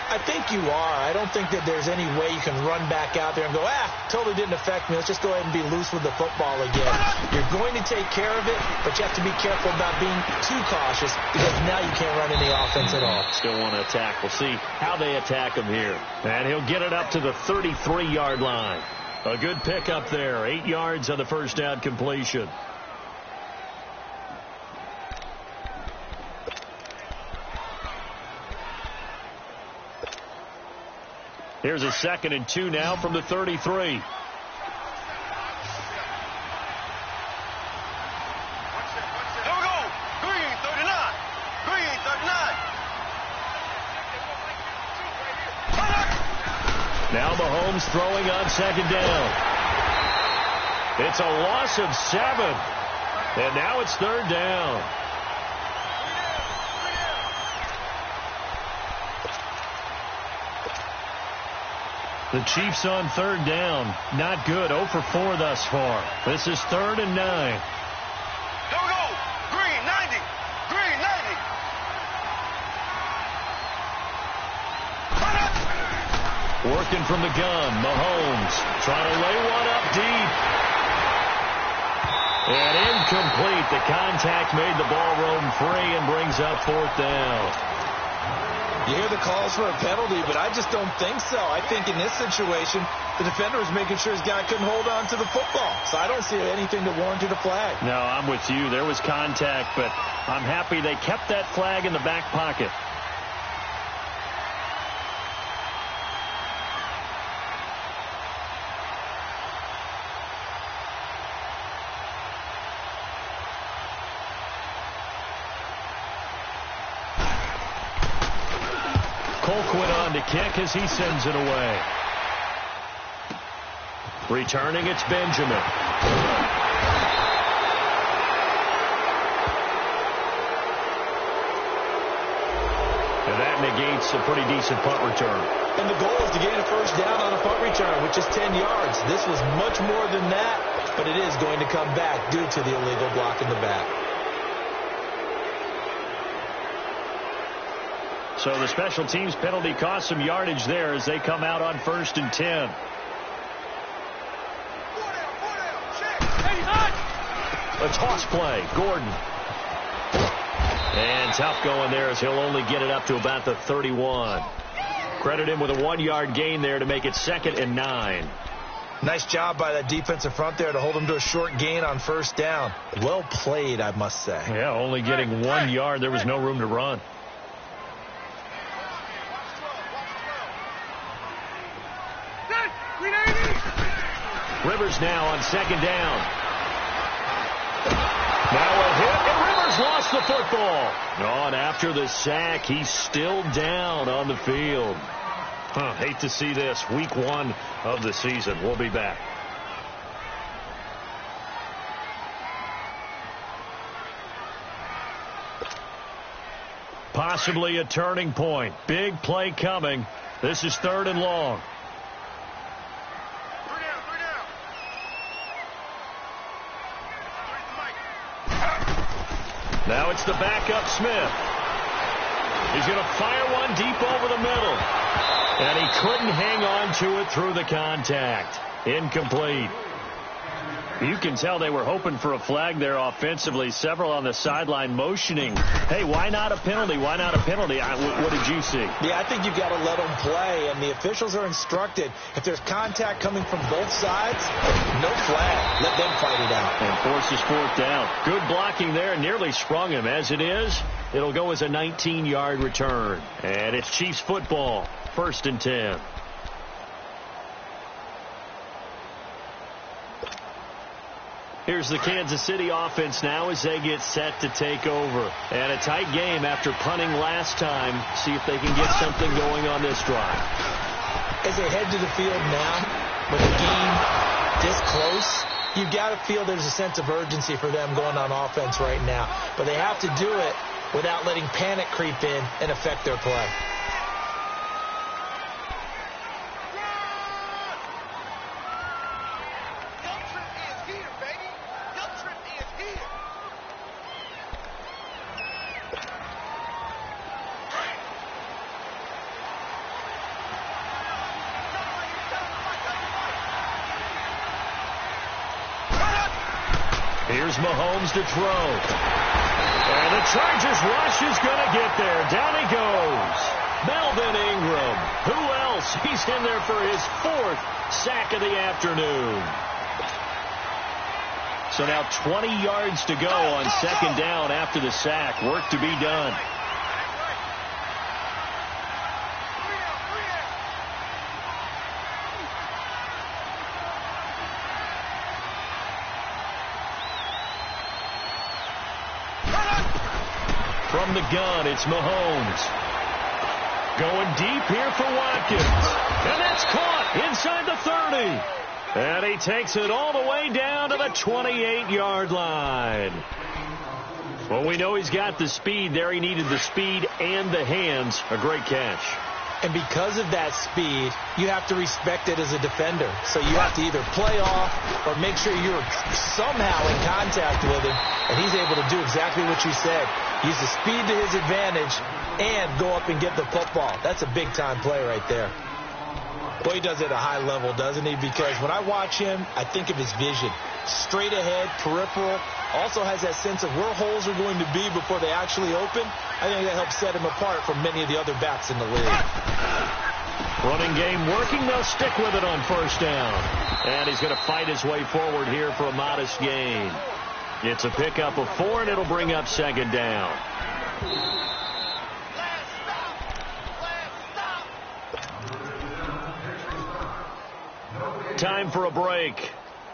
I think you are. I don't think that there's any way you can run back out there and go, totally didn't affect me. Let's just go ahead and be loose with the football again. You're going to take care of it, but you have to be careful about being too cautious because now you can't run any offense at all. Still want to attack. We'll see how they attack him here. And he'll get it up to the 33-yard line. A good pickup there. 8 yards on the first down completion. Here's a 2nd and 2 now from the 33. Here we go. Green, 39. Green, 39. Now Mahomes throwing on 2nd down. It's a loss of 7. And now it's 3rd down. The Chiefs on 3rd down. Not good. 0 for 4 thus far. This is 3rd and 9. Here we go. Green, 90. Green, 90. Working from the gun. Mahomes trying to lay one up deep. And incomplete. The contact made the ball roam free and brings up 4th down. You hear the calls for a penalty, but I just don't think so. I think in this situation, the defender was making sure his guy couldn't hold on to the football. So I don't see anything that warranted a flag. No, I'm with you. There was contact, but I'm happy they kept that flag in the back pocket. Colquitt on to kick as he sends it away. Returning, it's Benjamin. And that negates a pretty decent punt return. And the goal is to gain a first down on a punt return, which is 10 yards. This was much more than that, but it is going to come back due to the illegal block in the back. So the special teams penalty cost some yardage there as they come out on 1st and 10. A toss play. Gordon. And tough going there as he'll only get it up to about the 31. Credit him with a 1-yard gain there to make it 2nd and 9. Nice job by that defensive front there to hold him to a short gain on 1st down. Well played, I must say. Yeah, only getting 1 yard. There was no room to run. Rivers now on 2nd down. Now a hit, and Rivers lost the football. Oh, and after the sack, he's still down on the field. Hate to see this. Week 1 of the season. We'll be back. Possibly a turning point. Big play coming. This is 3rd and long. Now it's the backup Smith. He's going to fire one deep over the middle. And he couldn't hang on to it through the contact. Incomplete. You can tell they were hoping for a flag there offensively. Several on the sideline motioning, hey, why not a penalty? Why not a penalty? What did you see? Yeah, I think you've got to let them play, and the officials are instructed. If there's contact coming from both sides, no flag. Let them fight it out. And forces fourth down. Good blocking there. Nearly sprung him. As it is, it'll go as a 19-yard return. And it's Chiefs football. 1st and 10. Here's the Kansas City offense now as they get set to take over. And a tight game after punting last time. See if they can get something going on this drive. As they head to the field now, with the game this close, you've got to feel there's a sense of urgency for them going on offense right now. But they have to do it without letting panic creep in and affect their play. Here's Mahomes to throw. And the Chargers rush is going to get there. Down he goes. Melvin Ingram. Who else? He's in there for his 4th sack of the afternoon. So now 20 yards to go on 2nd down after the sack. Work to be done. From the gun, it's Mahomes. Going deep here for Watkins. And that's caught inside the 30. And he takes it all the way down to the 28-yard line. Well, we know he's got the speed there. He needed the speed and the hands. A great catch. And because of that speed, you have to respect it as a defender. So you have to either play off or make sure you're somehow in contact with him. And he's able to do exactly what you said. Use the speed to his advantage and go up and get the football. That's a big-time play right there. Well, he does it at a high level, doesn't he? Because when I watch him, I think of his vision. Straight ahead, peripheral. Also has that sense of where holes are going to be before they actually open. I think that helps set him apart from many of the other backs in the league. Running game working. They'll stick with it on 1st down. And he's going to fight his way forward here for a modest gain. It's a pickup of 4, and it'll bring up 2nd down. Time for a break.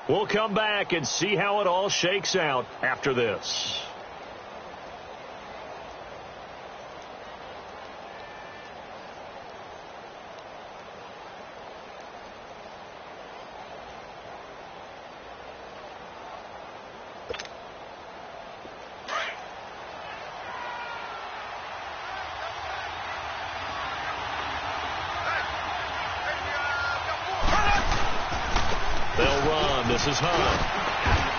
We'll come back and see how it all shakes out after this. This is Hunt.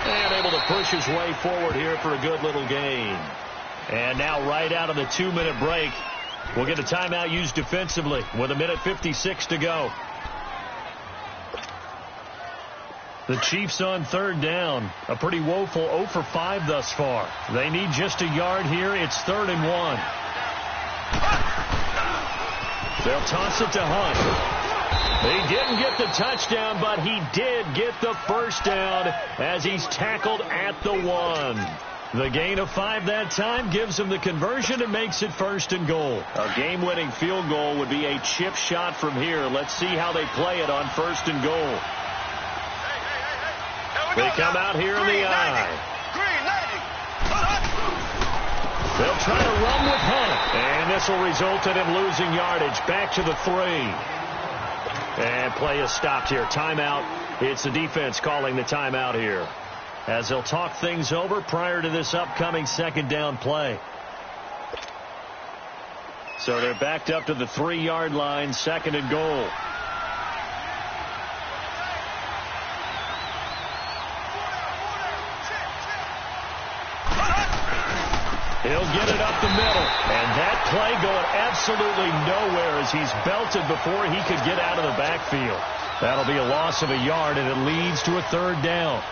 And able to push his way forward here for a good little gain. And now right out of the 2-minute break, we'll get a timeout used defensively with 1:56 to go. The Chiefs on 3rd down. A pretty woeful 0 for 5 thus far. They need just a yard here. It's 3rd and 1. They'll toss it to Hunt. He didn't get the touchdown, but he did get the 1st down as he's tackled at the 1. The gain of 5 that time gives him the conversion and makes it 1st and goal. A game-winning field goal would be a chip shot from here. Let's see how they play it on 1st and goal. They come out here in the eye. They'll try to run with Hunt, and this will result in him losing yardage back to the 3. And play is stopped here. Timeout. It's the defense calling the timeout here, as they'll talk things over prior to this upcoming 2nd down play. So they're backed up to the 3-yard line, 2nd and goal. He'll get it up the middle. And that play going absolutely nowhere as he's belted before he could get out of the backfield. That'll be a loss of a yard, and it leads to a 3rd down.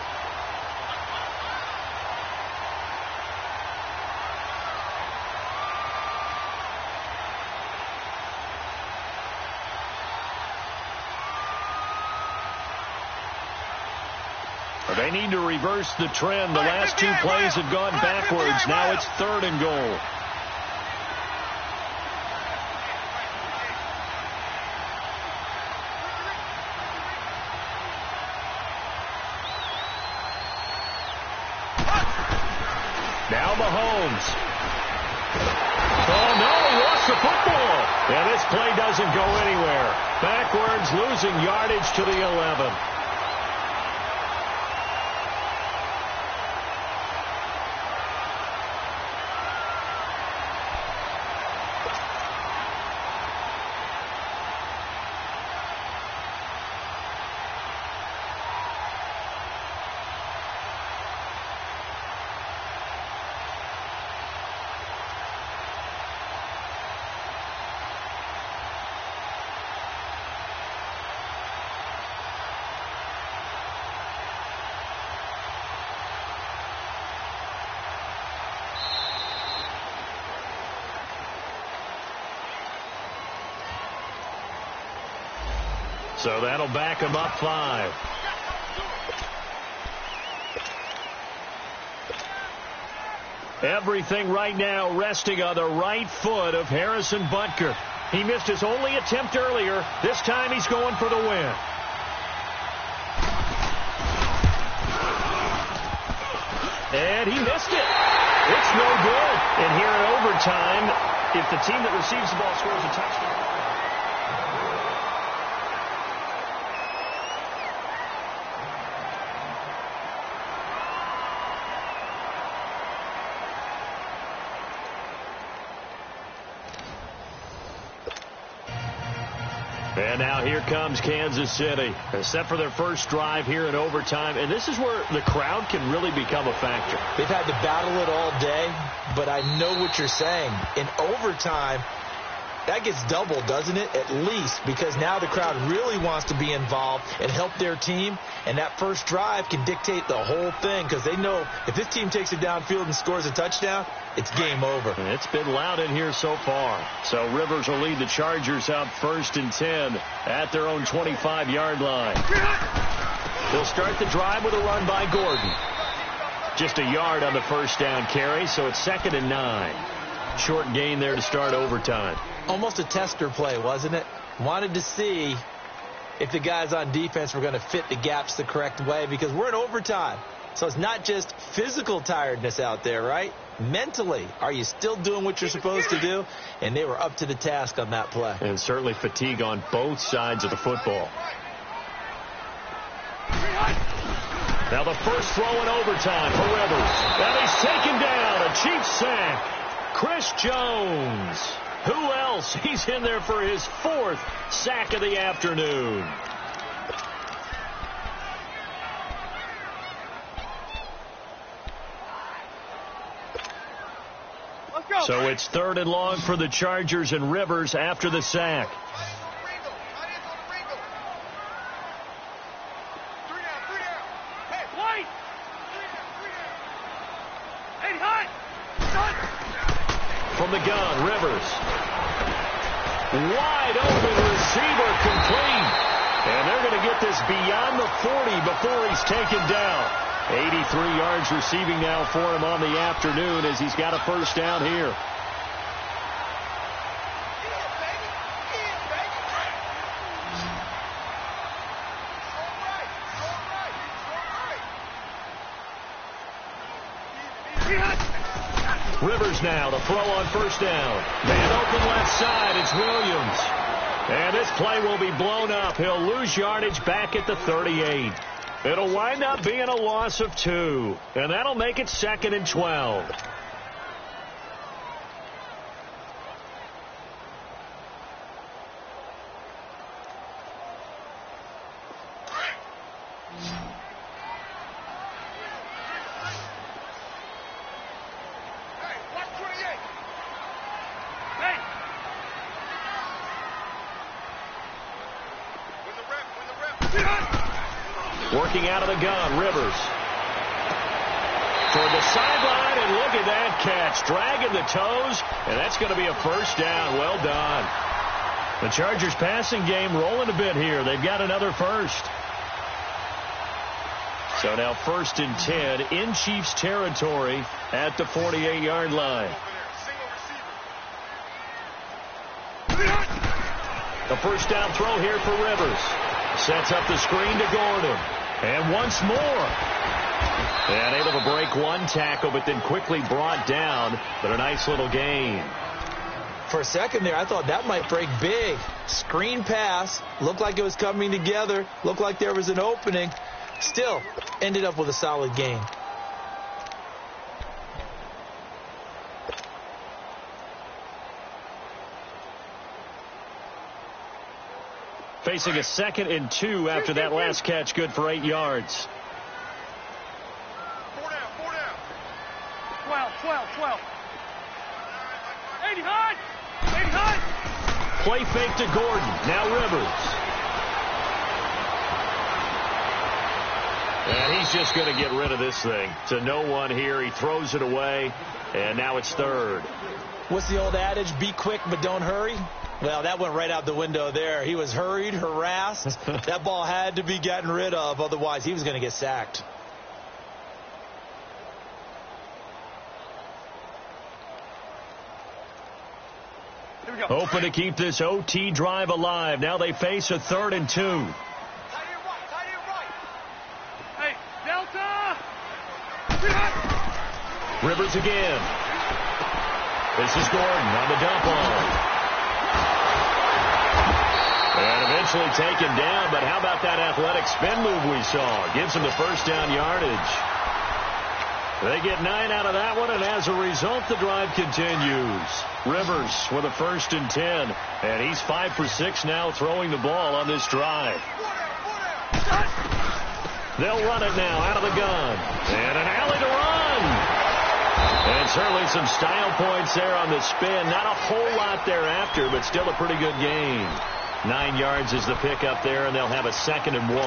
They need to reverse the trend. The last two plays have gone backwards. Now it's 3rd and goal. Now Mahomes. Oh, no, he lost the football. And this play doesn't go anywhere. Backwards, losing yardage to the 11. So that'll back him up 5. Everything right now resting on the right foot of Harrison Butker. He missed his only attempt earlier. This time he's going for the win. And he missed it. It's no good. And here in overtime, if the team that receives the ball scores a touchdown. And now here comes Kansas City. Set for their first drive here in overtime. And this is where the crowd can really become a factor. They've had to battle it all day, but I know what you're saying. In overtime, that gets doubled, doesn't it? At least, because now the crowd really wants to be involved and help their team. And that first drive can dictate the whole thing because they know if this team takes it downfield and scores a touchdown, it's game over. It's been loud in here so far. So Rivers will lead the Chargers out 1st and 10 at their own 25-yard line. They'll start the drive with a run by Gordon. Just a yard on the first down carry, so it's 2nd and 9. Short gain there to start overtime. Almost a tester play, wasn't it? Wanted to see if the guys on defense were going to fit the gaps the correct way because we're in overtime. So it's not just physical tiredness out there, right? Mentally, are you still doing what you're supposed to do? And they were up to the task on that play. And certainly fatigue on both sides of the football. Now the first throw in overtime for Rivers. And he's taken down. A cheap sack. Chris Jones. Who else? He's in there for his 4th sack of the afternoon. So it's 3rd and long for the Chargers and Rivers after the sack. From the gun, Rivers. Wide open receiver complete. And they're going to get this beyond the 40 before he's taken down. 83 yards receiving now for him on the afternoon as he's got a first down here. Rivers now to throw on first down. Man open left side. It's Williams. And this play will be blown up. He'll lose yardage back at the 38. It'll wind up being a loss of 2. And that'll make it 2nd and 12. Working out of the gun, Rivers. Toward the sideline, and look at that catch. Dragging the toes, and that's going to be a first down. Well done. The Chargers passing game rolling a bit here. They've got another first. So now 1st and 10 in Chiefs territory at the 48-yard line. The first down throw here for Rivers. Sets up the screen to Gordon. And once more. And able to break one tackle, but then quickly brought down. But a nice little gain. For a second there, I thought that might break big. Screen pass. Looked like it was coming together. Looked like there was an opening. Still, ended up with a solid gain. Facing a 2nd and 2 after that last catch, good for 8 yards. 4 down, 4 down. 12. 80 high. Play fake to Gordon. Now Rivers. And he's just going to get rid of this thing. To no one here. He throws it away. And now it's 3rd. What's the old adage? Be quick, but don't hurry. Well, that went right out the window there. He was hurried, harassed. That ball had to be gotten rid of. Otherwise, he was going to get sacked. Here we go. Open to keep this OT drive alive. Now they face a 3rd and 2. Tight end right. Hey, Delta. Rivers again. This is Gordon on the dump off. And eventually taken down, but how about that athletic spin move we saw? Gives him the first down yardage. They get 9 out of that one, and as a result, the drive continues. Rivers with a 1st and 10, and he's 5 for 6 now throwing the ball on this drive. They'll run it now out of the gun, and an alley to run. And certainly some style points there on the spin. Not a whole lot thereafter, but still a pretty good gain. 9 yards is the pickup there, and they'll have a 2nd and 1.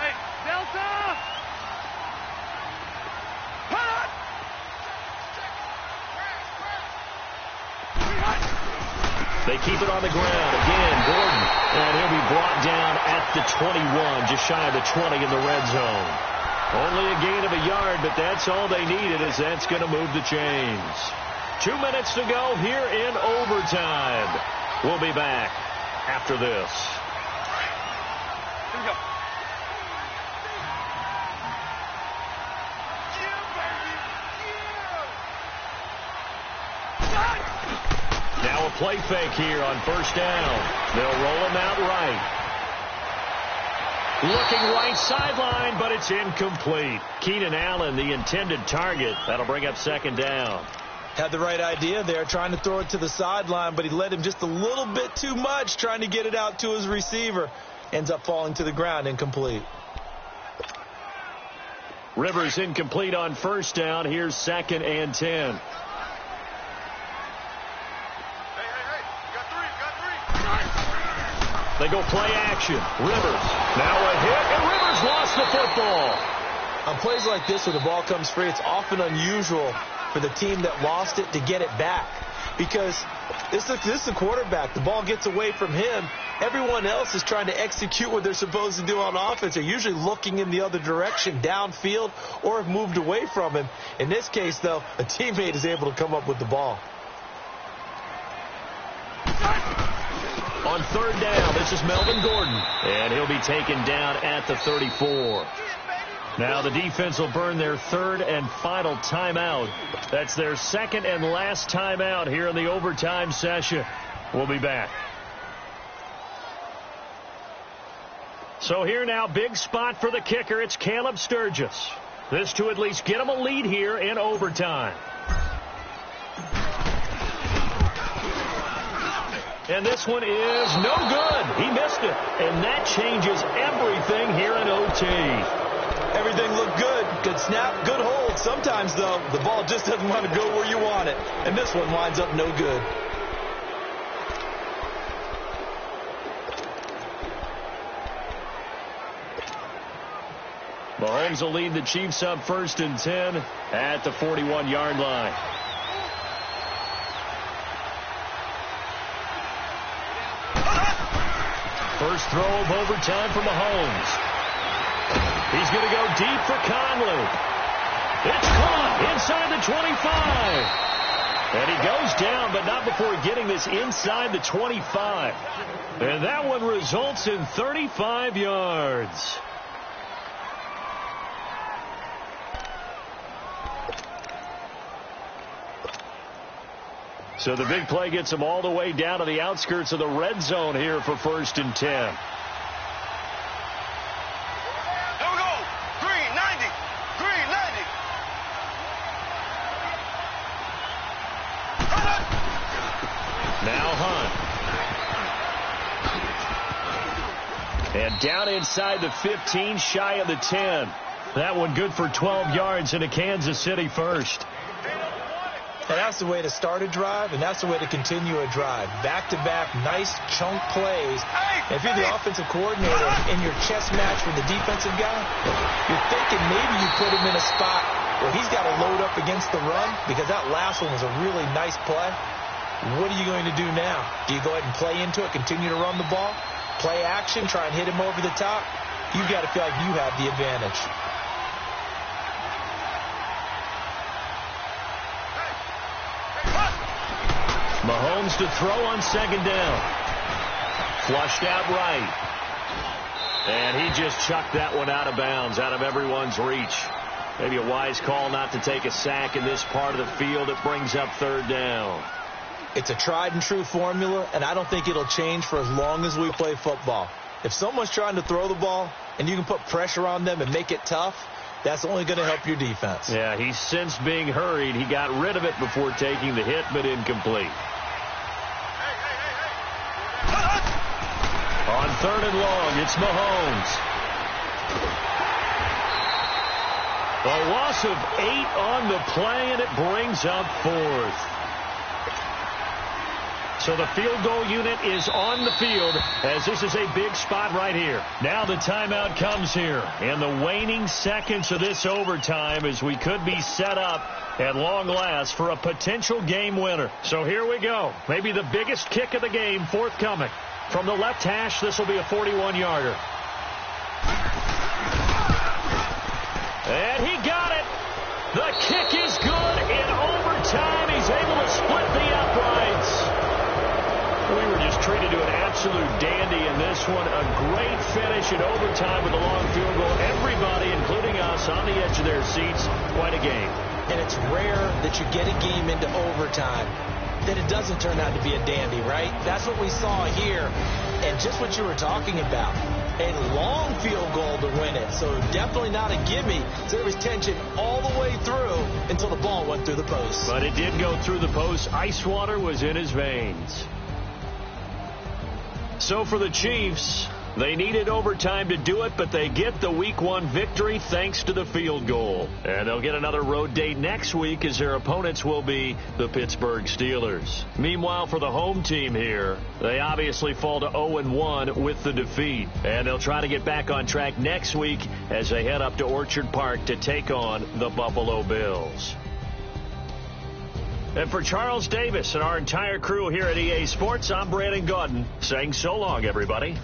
Hey, Delta. They keep it on the ground. Again, Gordon. And he'll be brought down at the 21, just shy of the 20 in the red zone. Only a gain of a yard, but that's all they needed, as that's going to move the chains. 2 minutes to go here in overtime. We'll be back after this. Here we go. Now a play fake here on 1st down. They'll roll him out right. Looking right sideline, but it's incomplete. Keenan Allen, the intended target. That'll bring up 2nd down. Had the right idea there, trying to throw it to the sideline, but he led him just a little bit too much, trying to get it out to his receiver. Ends up falling to the ground, incomplete. Rivers incomplete on 1st down. Here's 2nd and 10. They go play action. Rivers. Now a hit, and Rivers lost the football. On plays like this where the ball comes free, it's often unusual for the team that lost it to get it back. Because this is the quarterback. The ball gets away from him. Everyone else is trying to execute what they're supposed to do on offense. They're usually looking in the other direction, downfield, or have moved away from him. In this case, though, a teammate is able to come up with the ball. On 3rd down, this is Melvin Gordon, and he'll be taken down at the 34. Now the defense will burn their 3rd and final timeout. That's their 2nd and last timeout here in the overtime session. We'll be back. So here now, big spot for the kicker. It's Caleb Sturgis. This to at least get him a lead here in overtime. And this one is no good. He missed it. And that changes everything here in OT. Everything looked good. Good snap, good hold. Sometimes, though, the ball just doesn't want to go where you want it. And this one winds up no good. Mahomes will lead the Chiefs up 1st and 10 at the 41-yard line. First throw of overtime for Mahomes. He's going to go deep for Conley. It's caught inside the 25. And he goes down, but not before getting this inside the 25. And that one results in 35 yards. So the big play gets him all the way down to the outskirts of the red zone here for 1st and 10. Here we go. Green, 90. Green, 90. Now Hunt. And down inside the 15, shy of the 10. That one good for 12 yards into Kansas City first. And that's the way to start a drive, and that's the way to continue a drive. Back-to-back, nice chunk plays. And if you're the offensive coordinator in your chess match with the defensive guy, you're thinking maybe you put him in a spot where he's got to load up against the run, because that last one was a really nice play. What are you going to do now? Do you go ahead and play into it, continue to run the ball, play action, try and hit him over the top? You've got to feel like you have the advantage. Mahomes to throw on 2nd down. Flushed out right. And he just chucked that one out of bounds, out of everyone's reach. Maybe a wise call not to take a sack in this part of the field. It brings up 3rd down. It's a tried and true formula, and I don't think it'll change for as long as we play football. If someone's trying to throw the ball and you can put pressure on them and make it tough, that's only going to help your defense. Yeah, he's since being hurried. He got rid of it before taking the hit, but incomplete. On 3rd and long, it's Mahomes. A loss of 8 on the play, and it brings up 4th. So the field goal unit is on the field, as this is a big spot right here. Now the timeout comes here in the waning seconds of this overtime, as we could be set up at long last for a potential game winner. So here we go. Maybe the biggest kick of the game forthcoming. From the left hash, this will be a 41-yarder. And he got it. The kick is good in overtime. He's able to split the uprights. We were just treated to an absolute dandy in this one. A great finish in overtime with a long field goal. Everybody, including us, on the edge of their seats. Quite a game. And it's rare that you get a game into overtime that it doesn't turn out to be a dandy, right? That's what we saw here. And just what you were talking about, a long field goal to win it. So definitely not a gimme. So there was tension all the way through until the ball went through the post. But it did go through the post. Ice water was in his veins. So for the Chiefs, they needed overtime to do it, but they get the Week 1 victory thanks to the field goal. And they'll get another road date next week, as their opponents will be the Pittsburgh Steelers. Meanwhile, for the home team here, they obviously fall to 0-1 with the defeat. And they'll try to get back on track next week as they head up to Orchard Park to take on the Buffalo Bills. And for Charles Davis and our entire crew here at EA Sports, I'm Brandon Gaudin saying so long, everybody.